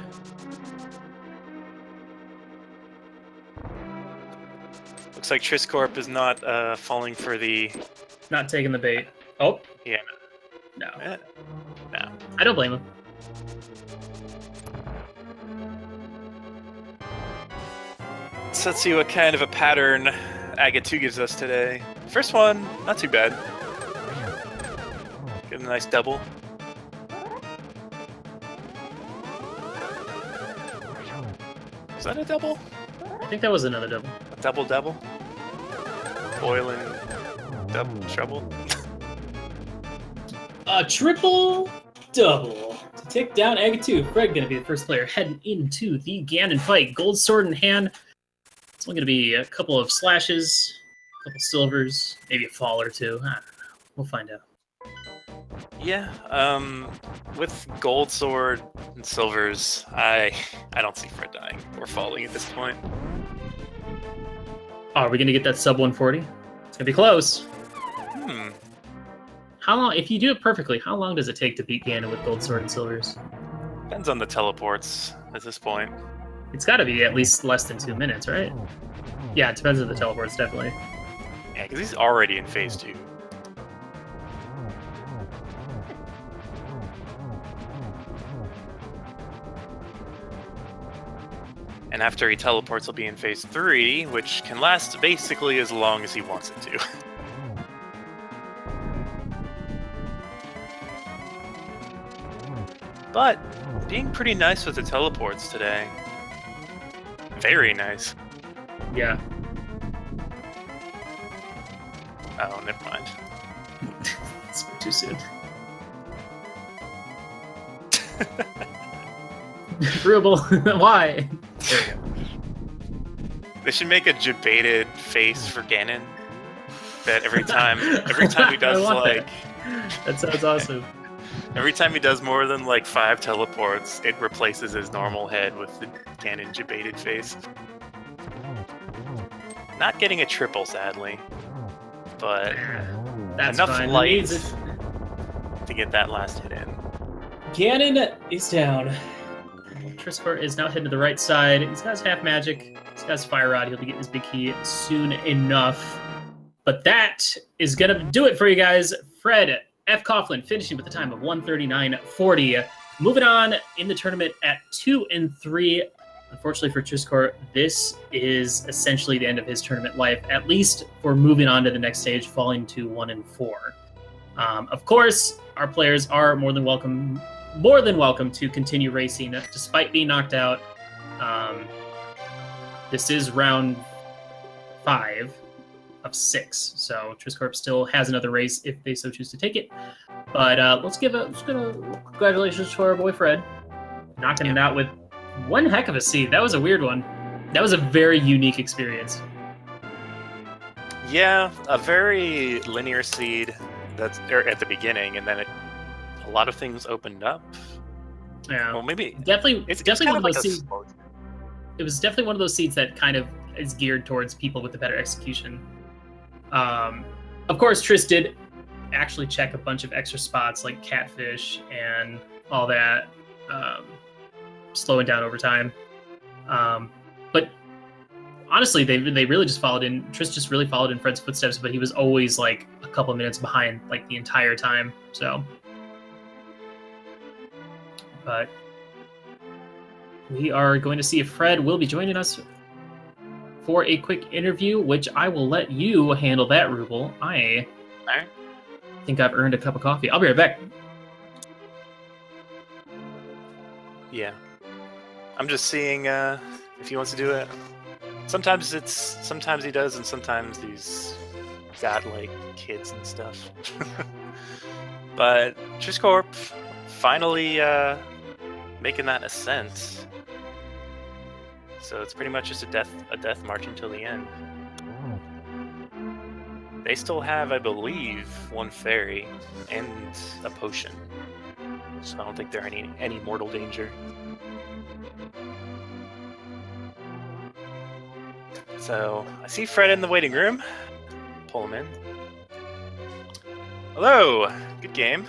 Looks like Trisscorp is not falling for the... Not taking the bait. Oh. Yeah. No. No. I don't blame him. So let's see what kind of a pattern Aga 2 gives us today. First one, not too bad. Give him a nice double. Was that a double? I think that was another double. A double? Boiling double trouble? A triple double to take down Aga 2. Fred gonna be the first player heading into the Ganon fight. Gold sword in hand. It's only gonna be a couple of slashes, a couple silvers, maybe a fall or 2. I don't know. We'll find out. Yeah, with gold sword and silvers, I don't see Fred dying or falling at this point. Oh, are we gonna get that sub 140? It's gonna be close. How long, if you do it perfectly, how long does it take to beat Ganon with gold sword and silvers? Depends on the teleports at this point. It's gotta be at least less than 2 minutes, right? Yeah, it depends on the teleports, definitely. Yeah, because he's already in phase 2. And after he teleports, he'll be in phase 3, which can last basically as long as he wants it to. But being pretty nice with the teleports today. Very nice. Yeah. Oh, never mind. It's too soon. Ruble, why? There we go. They should make a debated face for Ganon. That every time he does like... That sounds awesome. Every time he does more than like 5 teleports, it replaces his normal head with the Ganon debated face. Not getting a triple, sadly. But That's enough fine. light to get that last hit in. Ganon is down. Trisscorp is now heading to the right side. He's got his half magic. He's got his fire rod. He'll be getting his big key soon enough. But that is going to do it for you guys. Fred fcoughlin finishing with a time of 1:39.40. Moving on in the tournament at 2-3. Unfortunately for Trisscorp, this is essentially the end of his tournament life, at least for moving on to the next stage, falling to 1-4. Of course, our players are more than welcome to continue racing despite being knocked out. This is round 5 of 6, so Trisscorp still has another race if they so choose to take it. But let's give a congratulations to our boy Fred, knocking it out with one heck of a seed. That was a weird one. That was a very unique experience. Yeah, a very linear seed that's at the beginning, and then a lot of things opened up. Yeah, well, maybe it's definitely one of those seeds. slow... It was definitely one of those seeds that kind of is geared towards people with the better execution. Of course, Triss did actually check a bunch of extra spots like catfish and all that, slowing down over time. But honestly, they really just followed in. Triss just really followed in Fred's footsteps, but he was always like a couple of minutes behind, like the entire time. So, but we are going to see if Fred will be joining us for a quick interview, which I will let you handle that, Ruble. I think I've earned a cup of coffee. I'll be right back. Yeah. I'm just seeing if he wants to do it. Sometimes he does, and sometimes he's got like kids and stuff. But Trisscorp finally making that ascent. So it's pretty much just a death march until the end. They still have, I believe, one fairy and a potion. So I don't think they're in any mortal danger. So I see Fred in the waiting room. Pull him in. Hello! Good game.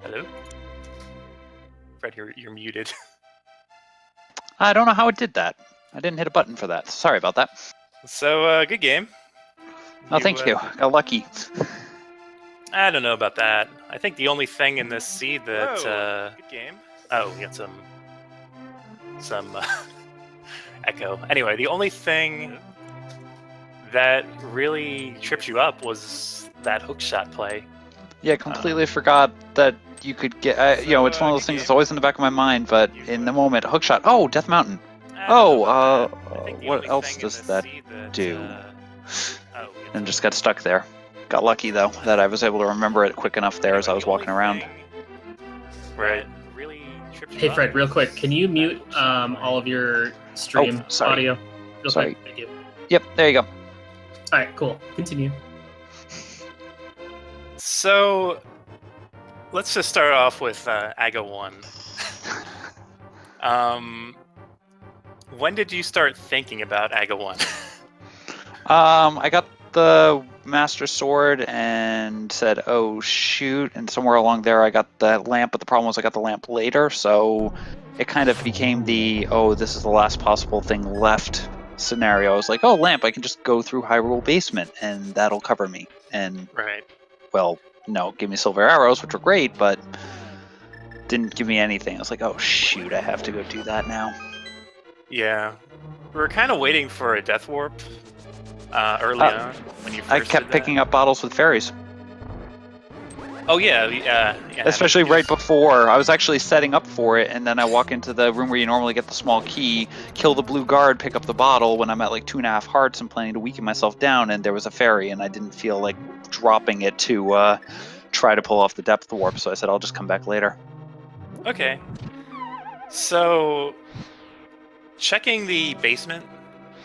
Hello? Fred, you're muted. I don't know how it did that. I didn't hit a button for that. Sorry about that. So, good game. Oh, thank you. Got lucky. I don't know about that. I think the only thing in this seed that... good game. Oh, we got some echo. Anyway, the only thing that really tripped you up was that hookshot play. Yeah, completely forgot that you could get... it's one of those things that's always in the back of my mind, but in the moment, hookshot. Oh, Death Mountain. What else does that do? And just got stuck there. Got lucky, though, that I was able to remember it quick enough there as I was walking around. Right. Hey, Fred, real quick, can you mute all of your stream audio? Real sorry. Quick? Thank you. Yep, there you go. All right, cool. Continue. So, let's just start off with AGA 1. When did you start thinking about AGA 1? I got the Master Sword and said, oh, shoot. And somewhere along there, I got the lamp, but the problem was I got the lamp later. So it kind of became the, oh, this is the last possible thing left scenario. I was like, oh, lamp, I can just go through Hyrule Basement and that'll cover me. And, right. Well, no, give me silver arrows, which were great, but didn't give me anything. I was like, oh, shoot, I have to go do that now. Yeah. We were kind of waiting for a death warp early on. When you first I kept picking up bottles with fairies. Oh, yeah. Especially right before. I was actually setting up for it, and then I walk into the room where you normally get the small key, kill the blue guard, pick up the bottle when I'm at like 2.5 hearts and planning to weaken myself down, and there was a fairy, and I didn't feel like dropping it to try to pull off the depth warp, so I said I'll just come back later. Okay. So, checking the basement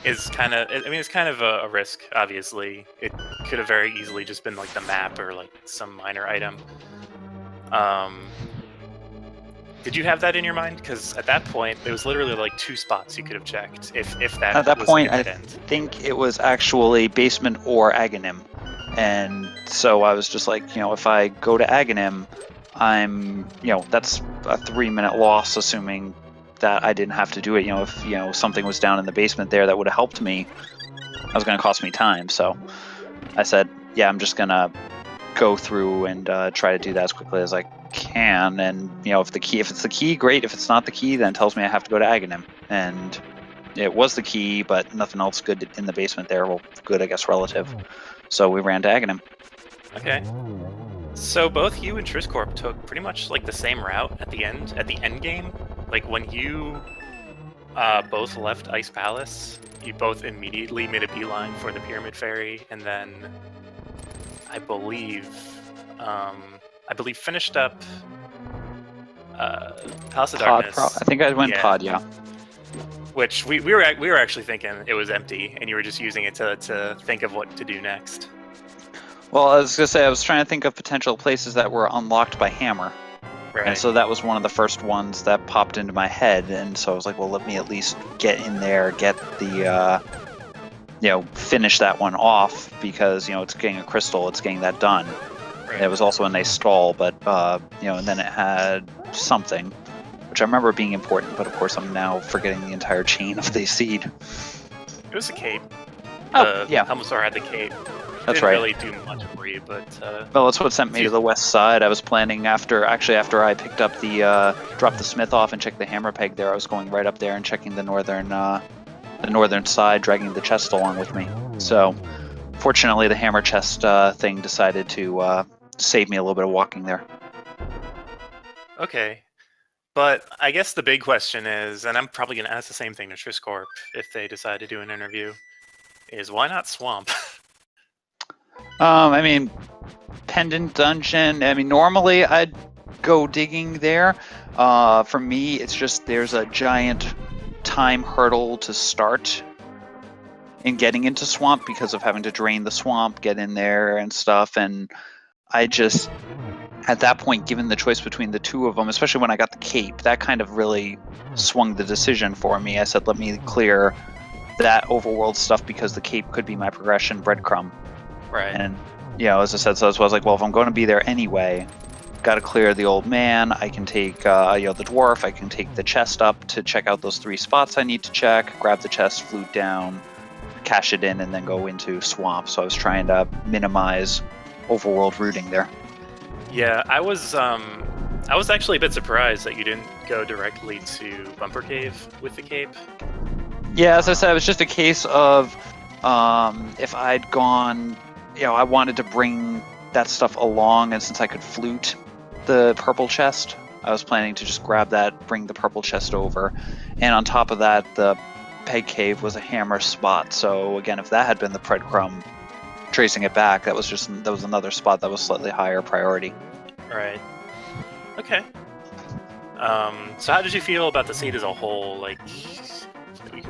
is kind of, it's kind of a risk, obviously. It could have very easily just been like the map or like some minor item. Did you have that in your mind? Because at that point, there was literally like 2 spots you could have checked, if that. At that was point, a I dead end. think it was actually basement or Aghanim. And so I was just like, if I go to Aghanim, I'm, that's a 3-minute loss, assuming that I didn't have to do it. If, something was down in the basement there that would have helped me, that was going to cost me time. So I said, yeah, I'm just going to go through and try to do that as quickly as I can. And, if it's the key, great. If it's not the key, then it tells me I have to go to Aghanim. And it was the key, but nothing else good in the basement there. Well, good, I guess, relative. So we ran to Aghanim. Okay. So both you and Trisscorp took pretty much like the same route at the end game. Like when you both left Ice Palace, you both immediately made a beeline for the Pyramid Fairy, and then I believe finished up House of Darkness. I think I went pod, yeah. Which we were actually thinking it was empty, and you were just using it to think of what to do next. Well, I was gonna say I was trying to think of potential places that were unlocked by Hammer, Right. and so that was one of the first ones that popped into my head. And so I was like, well, let me at least get in there, get the, finish that one off because it's getting a crystal, it's getting that done. Right. It was also a nice stall, but and then it had something, which I remember being important, but of course I'm now forgetting the entire chain of the seed. It was a cape. Oh, yeah. Helmosaur had the cape. That's Didn't right. really do much for you, but Well, that's what sent me to the west side. I was planning after I picked up dropped the smith off and checked the hammer peg there. I was going right up there and checking the northern side, dragging the chest along with me. So, fortunately, the hammer chest thing decided to save me a little bit of walking there. okay. But I guess the big question is, and I'm probably going to ask the same thing to Trisscorp if they decide to do an interview, is why not Swamp? I mean, Pendant Dungeon. I mean, normally I'd go digging there. For me, it's just there's a giant time hurdle to start in getting into Swamp because of having to drain the swamp, get in there and stuff. And I just, at that point, given the choice between the two of them, especially when I got the cape, that kind of really swung the decision for me. I said, let me clear that overworld stuff because the cape could be my progression breadcrumb. Right. And, as I said, so I was like, well, if I'm going to be there anyway, got to clear the old man. I can take, the dwarf. I can take the chest up to check out those 3 spots I need to check, grab the chest, flute down, cash it in, and then go into Swamp. So I was trying to minimize overworld routing there. Yeah, I was actually a bit surprised that you didn't go directly to Bumper Cave with the cape. Yeah, as I said, it was just a case of if I'd gone, I wanted to bring that stuff along, and since I could flute the purple chest, I was planning to just grab that, bring the purple chest over, and on top of that, the peg cave was a hammer spot. So again, if that had been the breadcrumb tracing it back, that was another spot that was slightly higher priority. Right. Okay. So how did you feel about the seed as a whole? Like,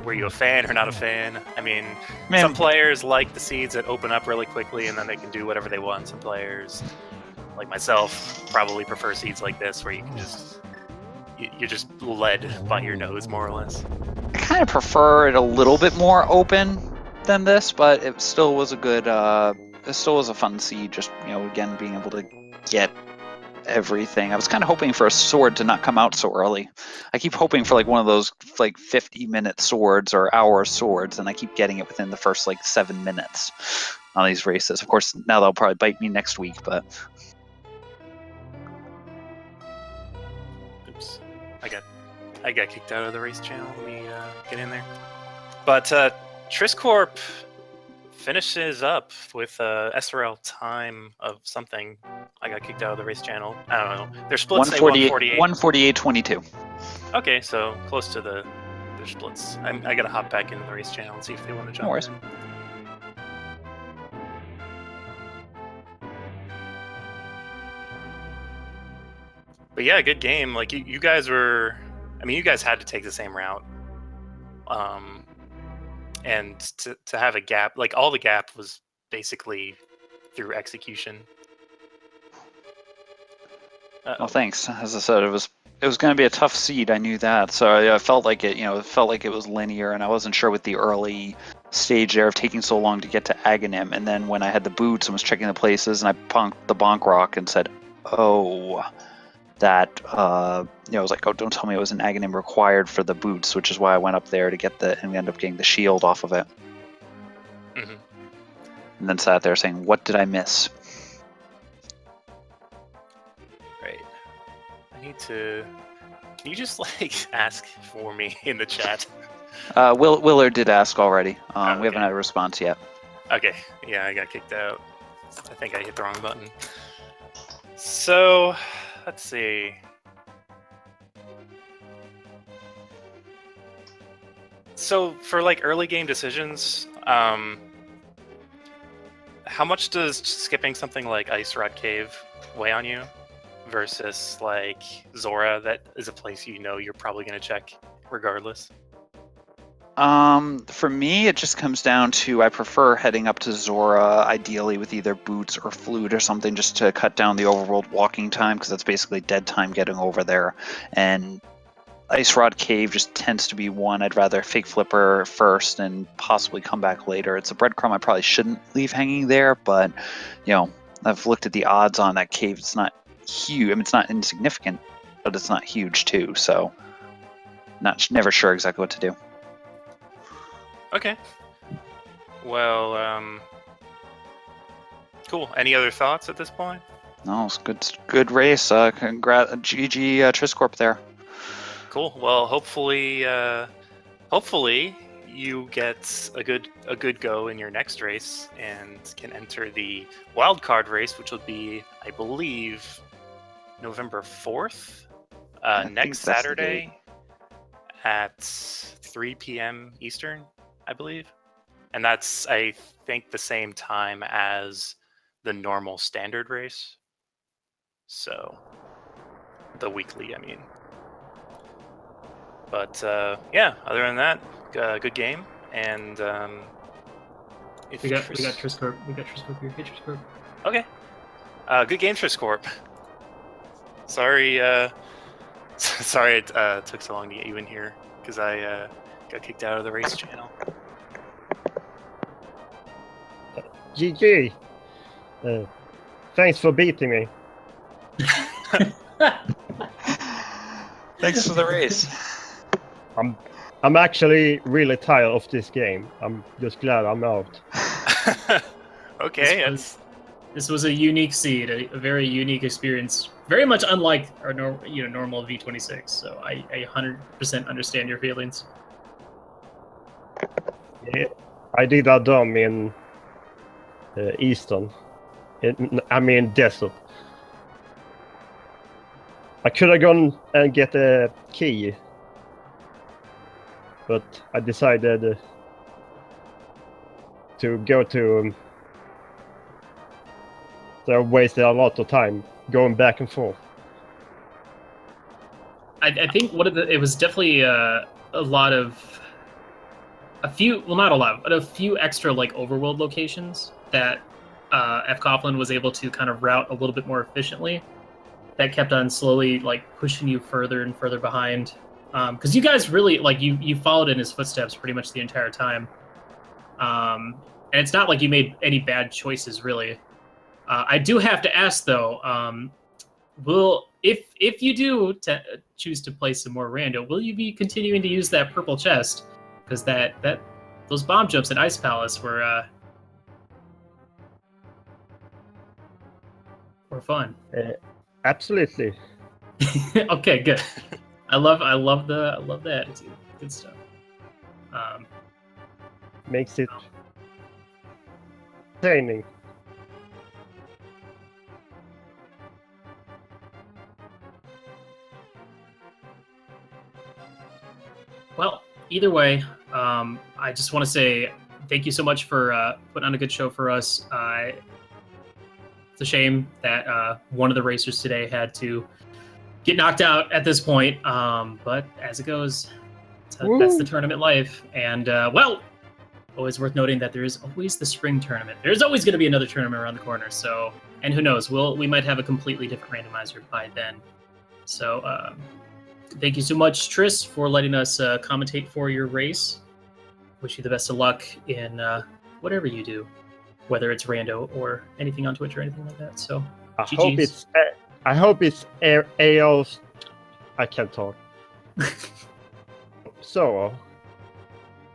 were you a fan or not a fan? I mean, some players like the seeds that open up really quickly and then they can do whatever they want. Some players, like myself, probably prefer seeds like this where you can you're just led by your nose, more or less. I kind of prefer it a little bit more open than this, but it still was a good, it still was a fun seed, just, again, being able to get everything. I was kind of hoping for a sword to not come out so early. I keep hoping for one of those 50-minute swords or hour swords, and I keep getting it within the first 7 minutes on these races. Of course, now they'll probably bite me next week, but oops, I got kicked out of the race channel. Let me get in there. But Trisscorp finishes up with SRL time of something. I got kicked out of the race channel. I don't know. Their splits say 148. 148.22. Okay, so close to their splits. I gotta hop back into the race channel and see if they want to jump. No worries. in. But yeah, good game. Like you guys were. I mean, you guys had to take the same route. And to have a gap, all the gap was basically through execution. Well, thanks. As I said, it was going to be a tough seed. I knew that, so I felt like it. It felt like it was linear, and I wasn't sure with the early stage there of taking so long to get to Aghanim, and then when I had the boots and was checking the places, and I punked the bonk rock and said, "Oh, that I was like, oh, don't tell me it was an Aghanim required for the boots," which is why I went up there to get and end up getting the shield off of it, Mm-hmm. and then sat there saying, "What did I miss?" Right. I need to. Can you just ask for me in the chat? Willard did ask already. We Okay. haven't had a response yet. Okay, yeah, I got kicked out. I think I hit the wrong button. So, let's see. So, for early game decisions, how much does skipping something like Ice Rod Cave weigh on you versus Zora, that is a place you're probably going to check regardless? For me, it just comes down to I prefer heading up to Zora, ideally with either boots or flute or something, just to cut down the overworld walking time, because that's basically dead time getting over there. And Ice Rod Cave just tends to be one I'd rather fake flipper first and possibly come back later. It's a breadcrumb I probably shouldn't leave hanging there, but I've looked at the odds on that cave. It's not huge. I mean, it's not insignificant, but it's not huge too. So, never sure exactly what to do. Okay. Well, cool. Any other thoughts at this point? No, it's good race. GG Trisscorp there. Cool. Well, hopefully you get a good go in your next race and can enter the wildcard race, which will be, I believe, November 4th, next Saturday at 3 p.m. Eastern, I believe. And that's, I think, the same time as the normal standard race. So, the weekly, I mean. But, yeah, other than that, good game. And, We got Trisscorp. We got Trisscorp here. Hey, Trisscorp. Okay. Good game, Trisscorp. Sorry, sorry it took so long to get you in here, because I got kicked out of the race channel. GG. Thanks for beating me. Thanks for the race. I'm actually really tired of this game. I'm just glad I'm out. Okay, This was a unique seed, a very unique experience, very much unlike our normal V26. So I 100% understand your feelings. Yeah, I did a dome in Eastern. Desert. I could have gone and get a key, but I decided to go to. So I wasted a lot of time going back and forth. I think it was definitely a few extra overworld locations that fcoughlin was able to kind of route a little bit more efficiently. That kept on slowly pushing you further and further behind, because you guys really you followed in his footsteps pretty much the entire time. And it's not like you made any bad choices really. I do have to ask though, if you do choose to play some more rando, will you be continuing to use that purple chest? Because those bomb jumps at Ice Palace were fun. Absolutely. Okay, good. I love the attitude. Good stuff. Makes it entertaining. Well, either way, I just want to say thank you so much for putting on a good show for us. It's a shame that one of the racers today had to get knocked out at this point, but as it goes, that's the tournament life. And, always worth noting that there is always the spring tournament. There's always going to be another tournament around the corner, so, and who knows, we might have a completely different randomizer by then. So, thank you so much, Triss, for letting us commentate for your race. wish you the best of luck in whatever you do, whether it's rando or anything on Twitch or anything like that. So GGs. I hope it's AO's. I can't talk. So,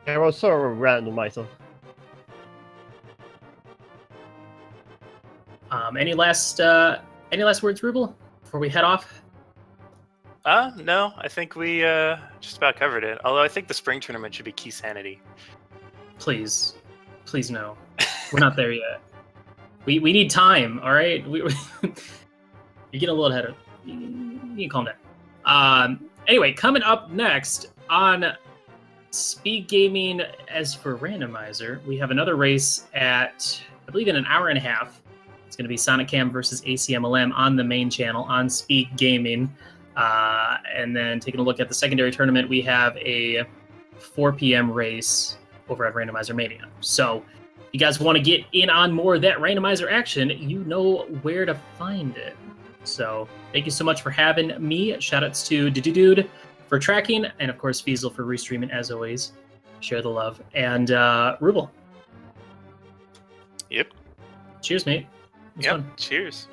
AO server randomizer. Any last words, Ruble, before we head off? No, I think we just about covered it. Although I think the spring tournament should be Key Sanity. Please no. We're not there yet. We need time, all right? You're getting a little ahead of... You can calm down. Anyway, coming up next on Speed Gaming, as for Randomizer, we have another race at, I believe, in an hour and a half. It's going to be Sonic Cam versus ACMLM on the main channel on Speed Gaming. And then taking a look at the secondary tournament, we have a 4 p.m. race over at Randomizer Mania. So if you guys want to get in on more of that Randomizer action, you know where to find it. So thank you so much for having me. Shoutouts to Dude for tracking, and of course Feasel for restreaming as always. Share the love. And Ruble. Yep. Cheers, mate. It was fun. Cheers.